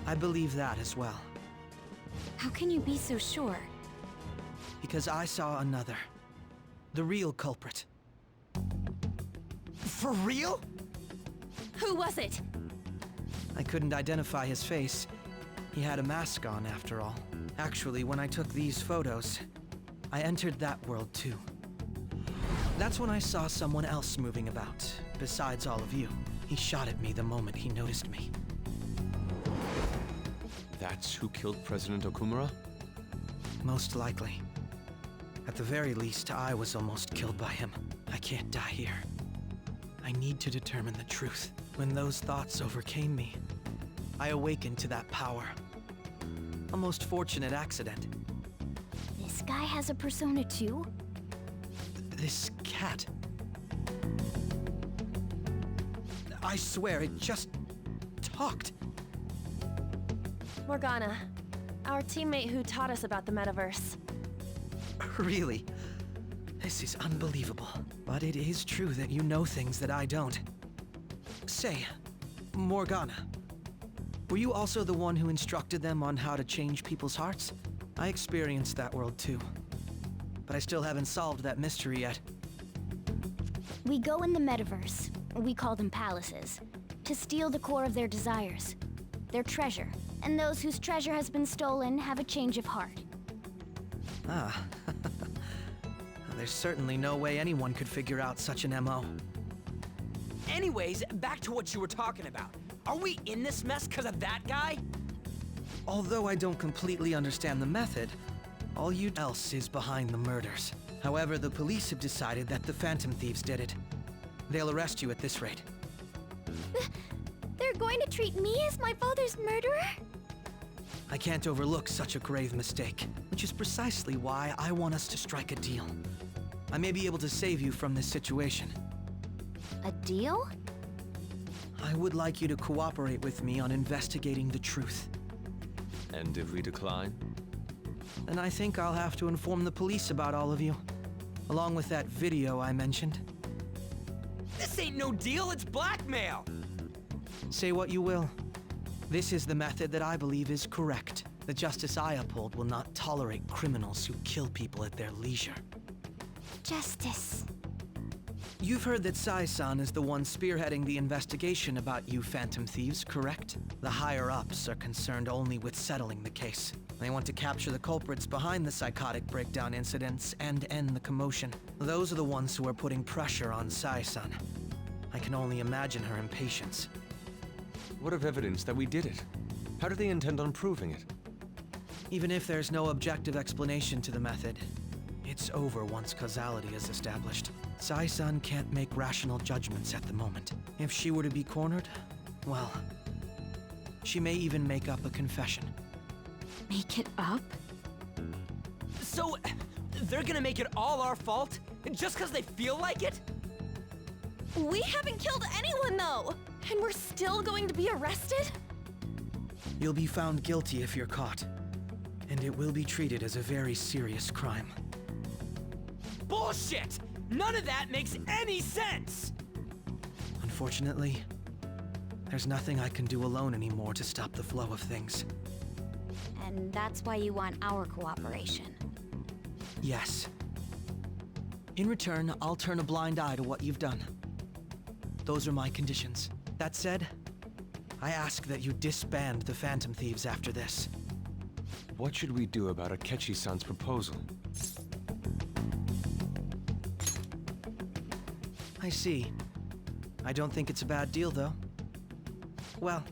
I believe that as well.
How can you be so sure?
Because I saw another. The real culprit.
For real?
Who was it?
I couldn't identify his face. He had a mask on, after all. Actually, when I took these photos, I entered that world too. That's when I saw someone else moving about, besides all of you. He shot at me the moment he noticed me.
That's who killed President Okumura?
Most likely. At the very least, I was almost killed by him. I can't die here. I need to determine the truth. When those thoughts overcame me, I awakened to that power. A most fortunate accident.
This guy has a persona too?
This cat. I swear, it just talked.
Morgana, our teammate who taught us about the metaverse.
Really? This is unbelievable. But it is true that you know things that I don't. Say, Morgana, were you also the one who instructed them on how to change people's hearts? I experienced that world too. But I still haven't solved that mystery yet.
We go in the metaverse, we call them palaces, to steal the core of their desires, their treasure. And those whose treasure has been stolen have a change of heart.
Ah. There's certainly no way anyone could figure out such an MO.
Anyways, back to what you were talking about. Are we in this mess because of that guy?
Although I don't completely understand the method, all you else is behind the murders. However, the police have decided that the Phantom Thieves did it. They'll arrest you at this rate.
They're going to treat me as my father's murderer?
I can't overlook such a grave mistake, which is precisely why I want us to strike a deal. I may be able to save you from this situation.
A deal?
I would like you to cooperate with me on investigating the truth.
And if we decline?
Then I think I'll have to inform the police about all of you. along with that video I mentioned.
This ain't no deal, it's blackmail!
Say what you will. This is the method that I believe is correct. The justice I uphold will not tolerate criminals who kill people at their leisure.
Justice.
You've heard that Sai-san is the one spearheading the investigation about you Phantom Thieves, correct? The higher-ups are concerned only with settling the case. They want to capture the culprits behind the psychotic breakdown incidents and end the commotion. Those are the ones who are putting pressure on Sai-san. I can only imagine her impatience.
What of evidence that we did it? How do they intend on proving it?
Even if there's no objective explanation to the method, it's over once causality is established. Sai-san can't make rational judgments at the moment. If she were to be cornered, well, she may even make up a confession.
Make it up?
So, they're gonna make it all our fault? Just because they feel like it?
We haven't killed anyone, though! And we're still going to be arrested?
You'll be found guilty if you're caught, and it will be treated as a very serious crime.
Bullshit! None of that makes any sense!
Unfortunately, there's nothing I can do alone anymore to stop the flow of things.
And that's why you want our cooperation.
Yes. In return, I'll turn a blind eye to what you've done. Those are my conditions. That said, I ask that you disband the Phantom Thieves after this.
What should we do about Akechi-san's proposal?
I see. I don't think it's a bad deal, though. Well,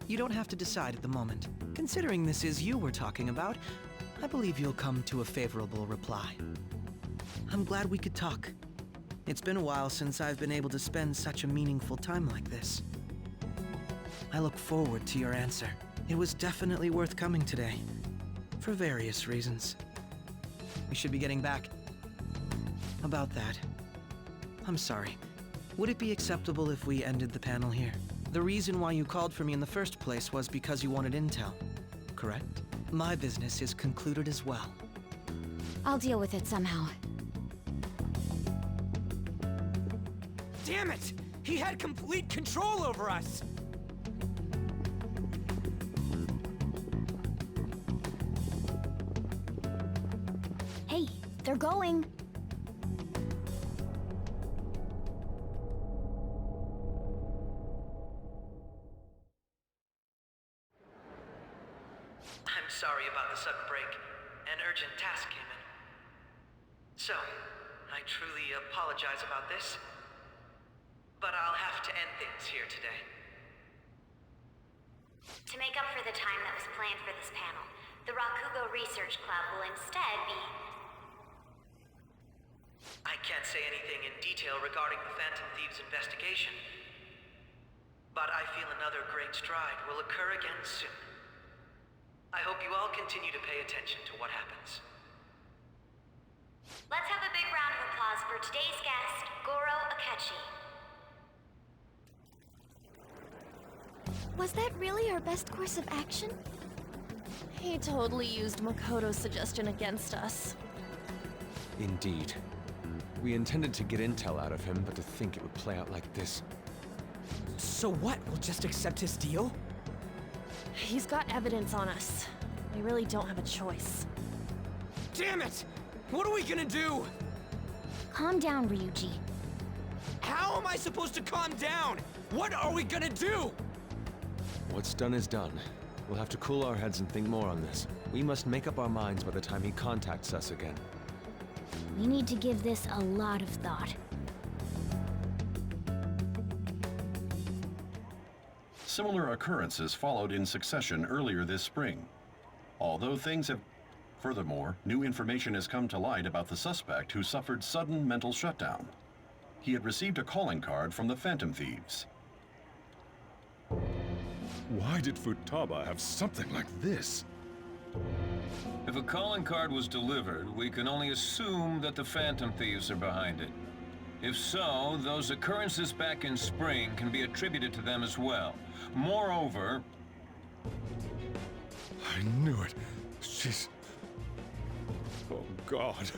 you don't have to decide at the moment. Considering this is you we're talking about, I believe you'll come to a favorable reply. I'm glad we could talk. It's been a while since I've been able to spend such a meaningful time like this. I look forward to your answer. It was definitely worth coming today, for various reasons. We should be getting back. About that, I'm sorry. Would it be acceptable if we ended the panel here? The reason why you called for me in the first place was because you wanted intel, correct? My business is concluded as well.
I'll deal with it somehow.
Damn it! He had complete control over us!
Hey, they're going.
I'm sorry about the sudden break. An urgent task came in. So, I truly apologize about this, but I'll have to end things here today.
To make up for the time that was planned for this panel, the Rakugo Research Club will instead be...
I can't say anything in detail regarding the Phantom Thieves investigation, but I feel another great stride will occur again soon. I hope you all continue to pay attention to what happens.
Let's have a big round of applause for today's guest, Goro Akechi. Was that really our best course of action?
He totally used Makoto's suggestion against us.
Indeed. We intended to get intel out of him, but to think it would play out like this.
So what? We'll just accept his deal?
He's got evidence on us. We really don't have a choice.
Damn it! What are we gonna do?
Calm down, Ryuji.
How am I supposed to calm down? What are we gonna do?
What's done is done. We'll have to cool our heads and think more on this. We must make up our minds by the time he contacts us again.
We need to give this a lot of thought.
Similar occurrences followed in succession earlier this spring. Although things have... Furthermore, new information has come to light about the suspect who suffered sudden mental shutdown. He had received a calling card from the Phantom Thieves.
Why did Futaba have something like this?
If a calling card was delivered, we can only assume that the Phantom Thieves are behind it. If so, those occurrences back in spring can be attributed to them as well. Moreover...
I knew it. She's... Oh, God.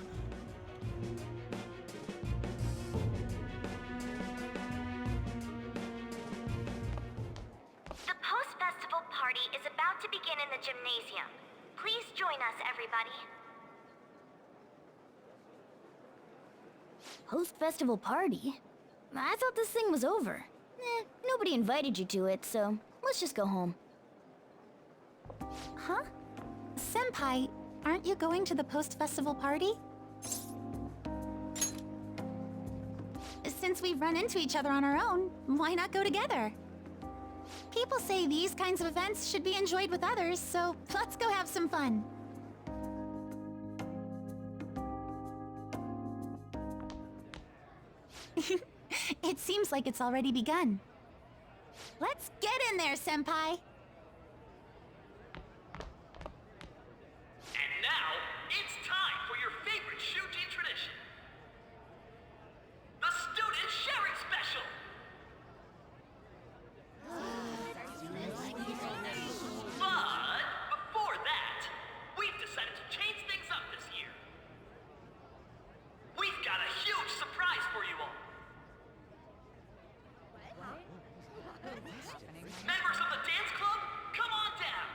gymnasium. Please join us, everybody. Post-festival party? I thought this thing was over. Nobody invited you to it, so let's just go home.
Huh? Senpai, aren't you going to the post-festival party? Since we've run into each other on our own, why not go together? People say these kinds of events should be enjoyed with others, so let's go have some fun. It seems like it's already begun. Let's get in there, Senpai!
And now, it's time for your favorite Shuji tradition. The Student Sharing Special! But, before that, we've decided to change things up this year. We've got a huge surprise for you all. Members of the dance club, come on down!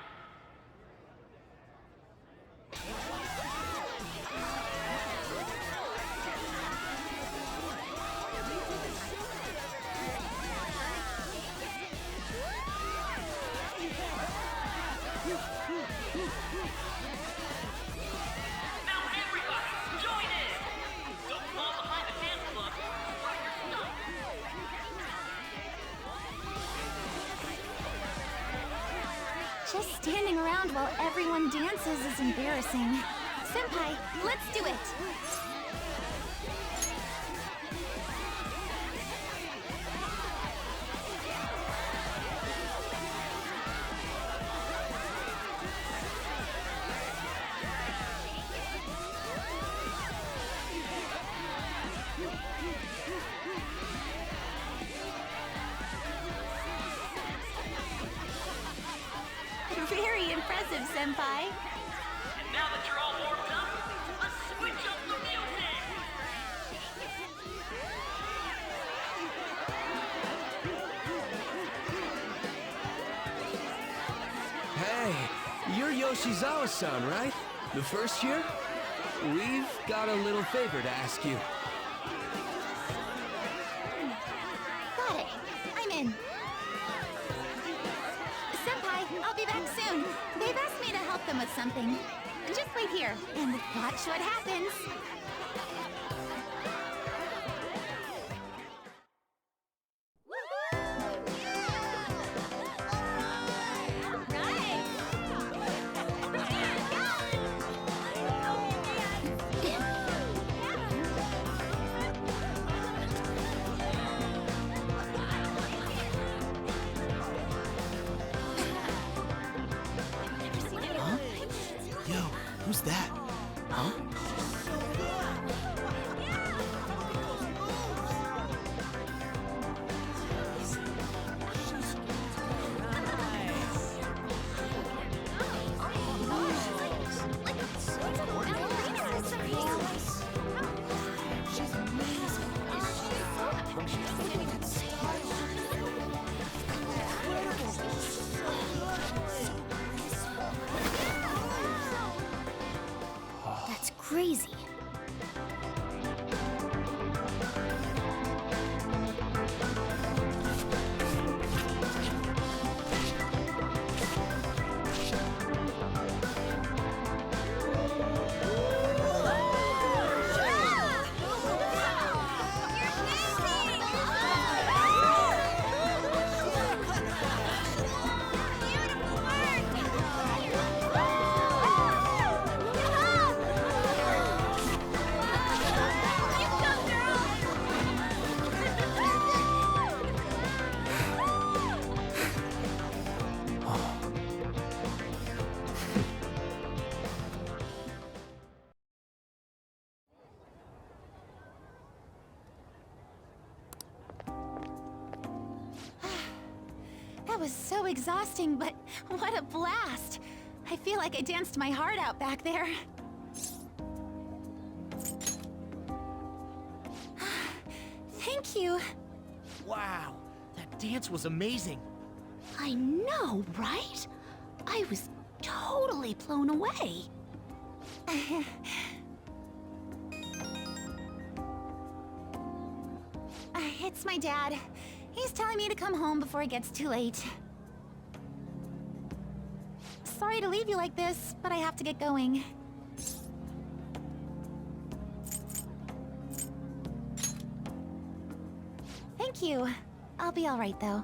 Now everybody, join in! Don't fall behind the dance club, or you're stuck!
Just standing around while everyone dances is embarrassing. Senpai, let's do it! Very impressive, Senpai.
And now that you're all warmed up, let's switch up the music!
Hey, you're Yoshizawa-san, right? The first year? We've got a little favor to ask you.
Got it. I'm in. Senpai, I'll be back soon. They've asked me to help them with something. Just wait here and watch what happens.
Yo, who's that? Huh?
That's crazy.
That was so exhausting, but what a blast! I feel like I danced my heart out back there. Thank you.
Wow, that dance was amazing.
I know, right? I was
totally blown away. It's my dad. He's telling me to come home before it gets too late. Sorry to leave you like this, but I have to get going. Thank you. I'll be all right, though.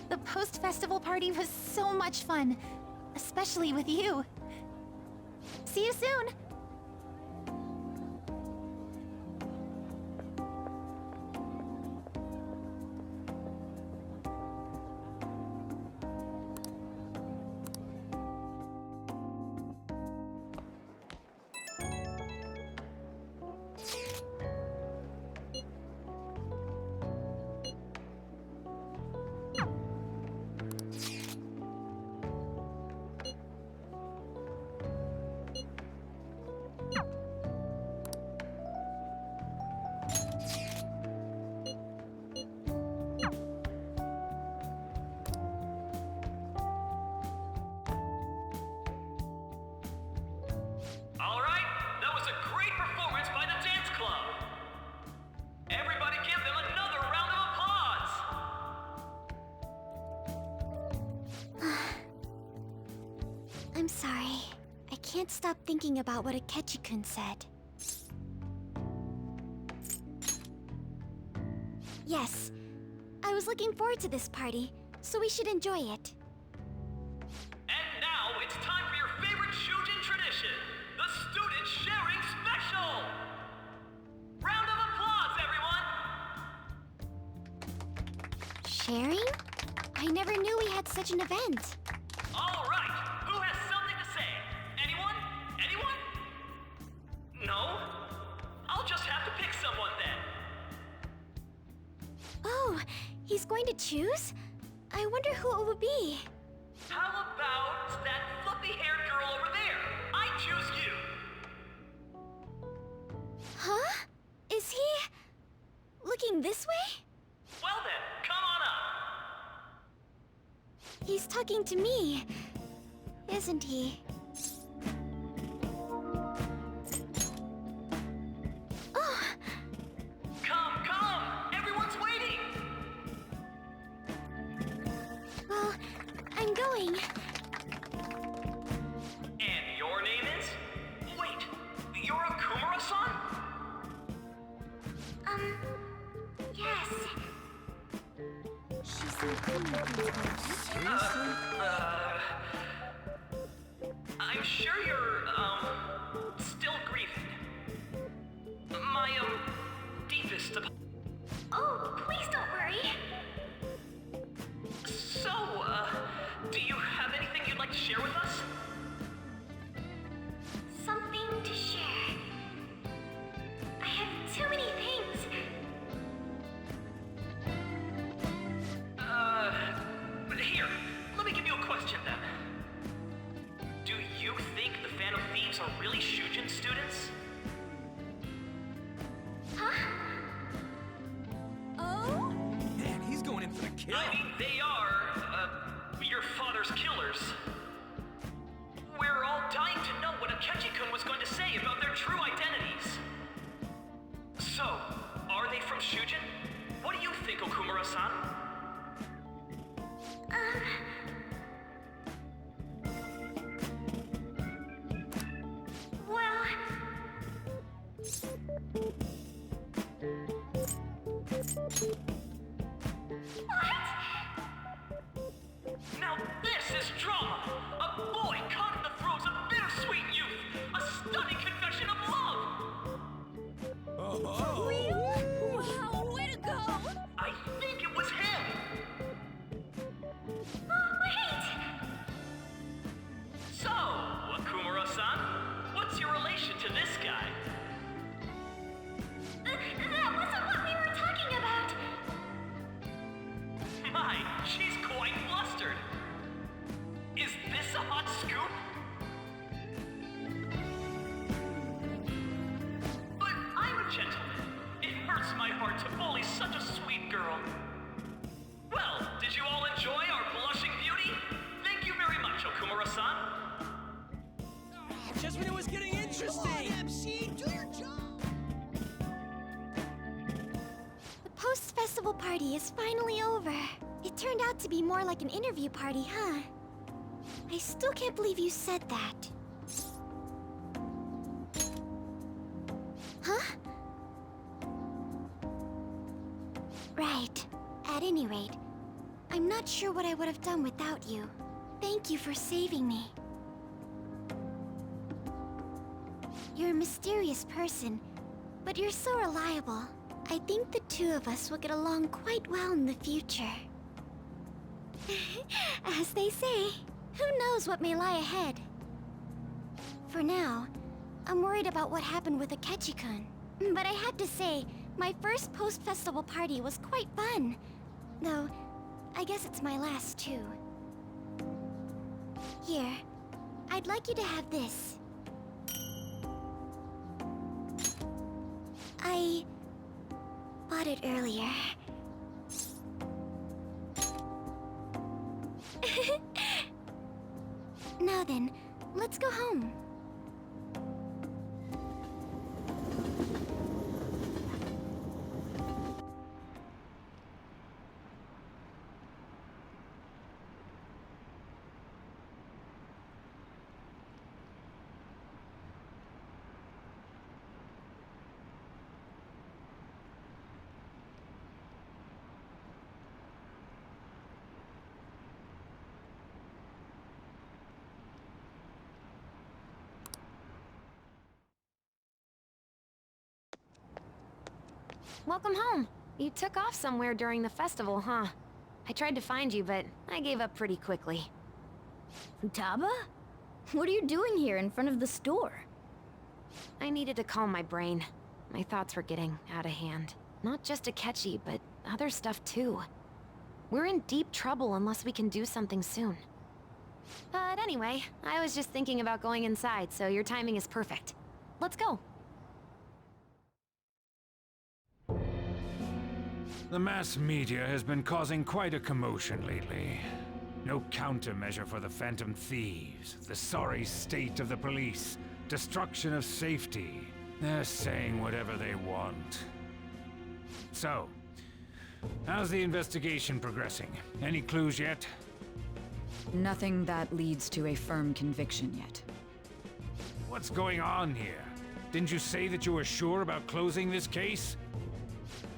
The post-festival party was so much fun, especially with you. See you soon!
I'm sorry. I can't stop thinking about what Akechi-kun said. Yes. I was looking forward to this party, so we should enjoy it.
And now it's time for your favorite Shujin tradition, the Student Sharing Special! Round of applause, everyone!
Sharing? I never knew we had such an event.
All right, who has something to say? Anyone? Anyone? No? I'll just have to pick someone then.
Oh, he's going to choose? I wonder who it would be.
How about that fluffy-haired girl over there? I choose you.
Huh? Is he... looking this way?
Well then, come on up.
He's talking to me, isn't he? Oh!
Come, come! Everyone's waiting!
Well, I'm going.
And your name is? Wait, you're a Kumura-san?
Yes. She's so
I'm sure you're, still grieving. My, deepest
Oh, please don't worry.
So, do you have anything you'd like to share with us?
Something to share. I have too many things.
Here, let me give you a question then. Do you think the Phantom Thieves are really Shujin students?
Huh?
Oh? Man, he's going in for the kill.
I mean, they are, your father's killers. We're all dying to know what Akechi-kun was going to say about their true identities. So, are they from Shujin? What do you think, Okumura-san?
Well...
Now this is drama! A boy caught in the throes of bittersweet youth! A stunning confession of love!
Real? Wow, way to go!
I think it was him!
Oh, wait!
So, Akumura-san, what's your relation to this guy?
That wasn't what we were talking about!
My, she's quite flustered! Is this a hot scoop? But I'm a gentleman. It hurts my heart to bully such a sweet girl. Well, did you all enjoy our blushing beauty? Thank you very much, Okumura-san.
when it was getting interesting!
Come on, MC, do your job!
The post-festival party is finally over. It turned out to be more like an interview party, huh? I still can't believe you said that. Huh? Right. At any rate, I'm not sure what I would have done without you. Thank you for saving me. You're a mysterious person, but you're so reliable. I think the two of us will get along quite well in the future. As they say, who knows what may lie ahead? For now, I'm worried about what happened with Akechi-kun. But I have to say, my first post-festival party was quite fun. Though, I guess it's my last too. Here, I'd like you to have this. I bought it earlier. Now then, let's go home.
Welcome home. You took off somewhere during the festival, huh? I tried to find you, but I gave up pretty quickly.
Futaba? What are you doing here in front of the store?
I needed to calm my brain. My thoughts were getting out of hand. Not just Akechi, but other stuff too. We're in deep trouble unless we can do something soon. But anyway, I was just thinking about going inside, so your timing is perfect. Let's go.
The mass media has been causing quite a commotion lately. No countermeasure for the Phantom Thieves, the sorry state of the police, destruction of safety. They're saying whatever they want. So, how's the investigation progressing? Any clues yet?
Nothing that leads to a firm conviction yet.
What's going on here? Didn't you say that you were sure about closing this case?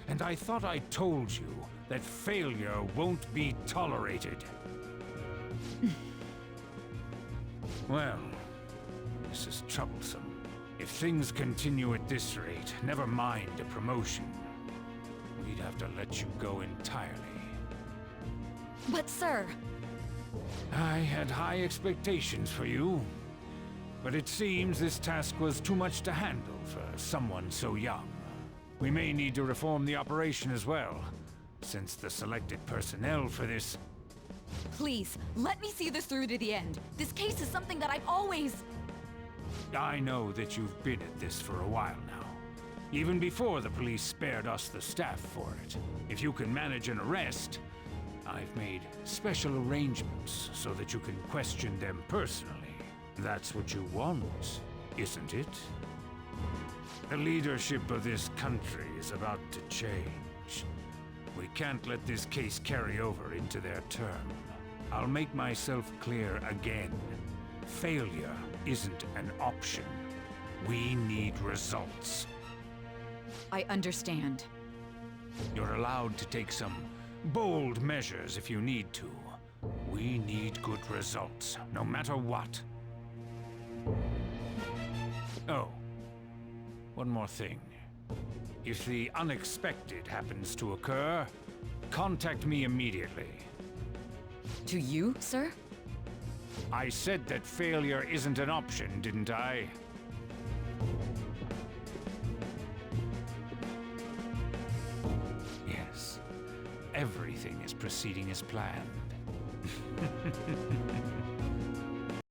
And I thought I told you that failure won't be tolerated. Well, this is troublesome. If things continue at this rate, never mind a promotion. We'd have to let you go entirely.
But sir...
I had high expectations for you. But it seems this task was too much to handle for someone so young. We may need to reform the operation as well, since the selected personnel for this...
Please, let me see this through to the end. This case is something that I've always...
I know that you've been at this for a while now. Even before the police spared us the staff for it. If you can manage an arrest, I've made special arrangements so that you can question them personally. That's what you want, isn't it? The leadership of this country is about to change. We can't let this case carry over into their term. I'll make myself clear again. Failure isn't an option. We need results.
I understand.
You're allowed to take some bold measures if you need to. We need good results, no matter what. Oh. One more thing. If the unexpected happens to occur, contact me immediately.
To you, sir?
I said that failure isn't an option, didn't I? Yes. Everything is proceeding as planned.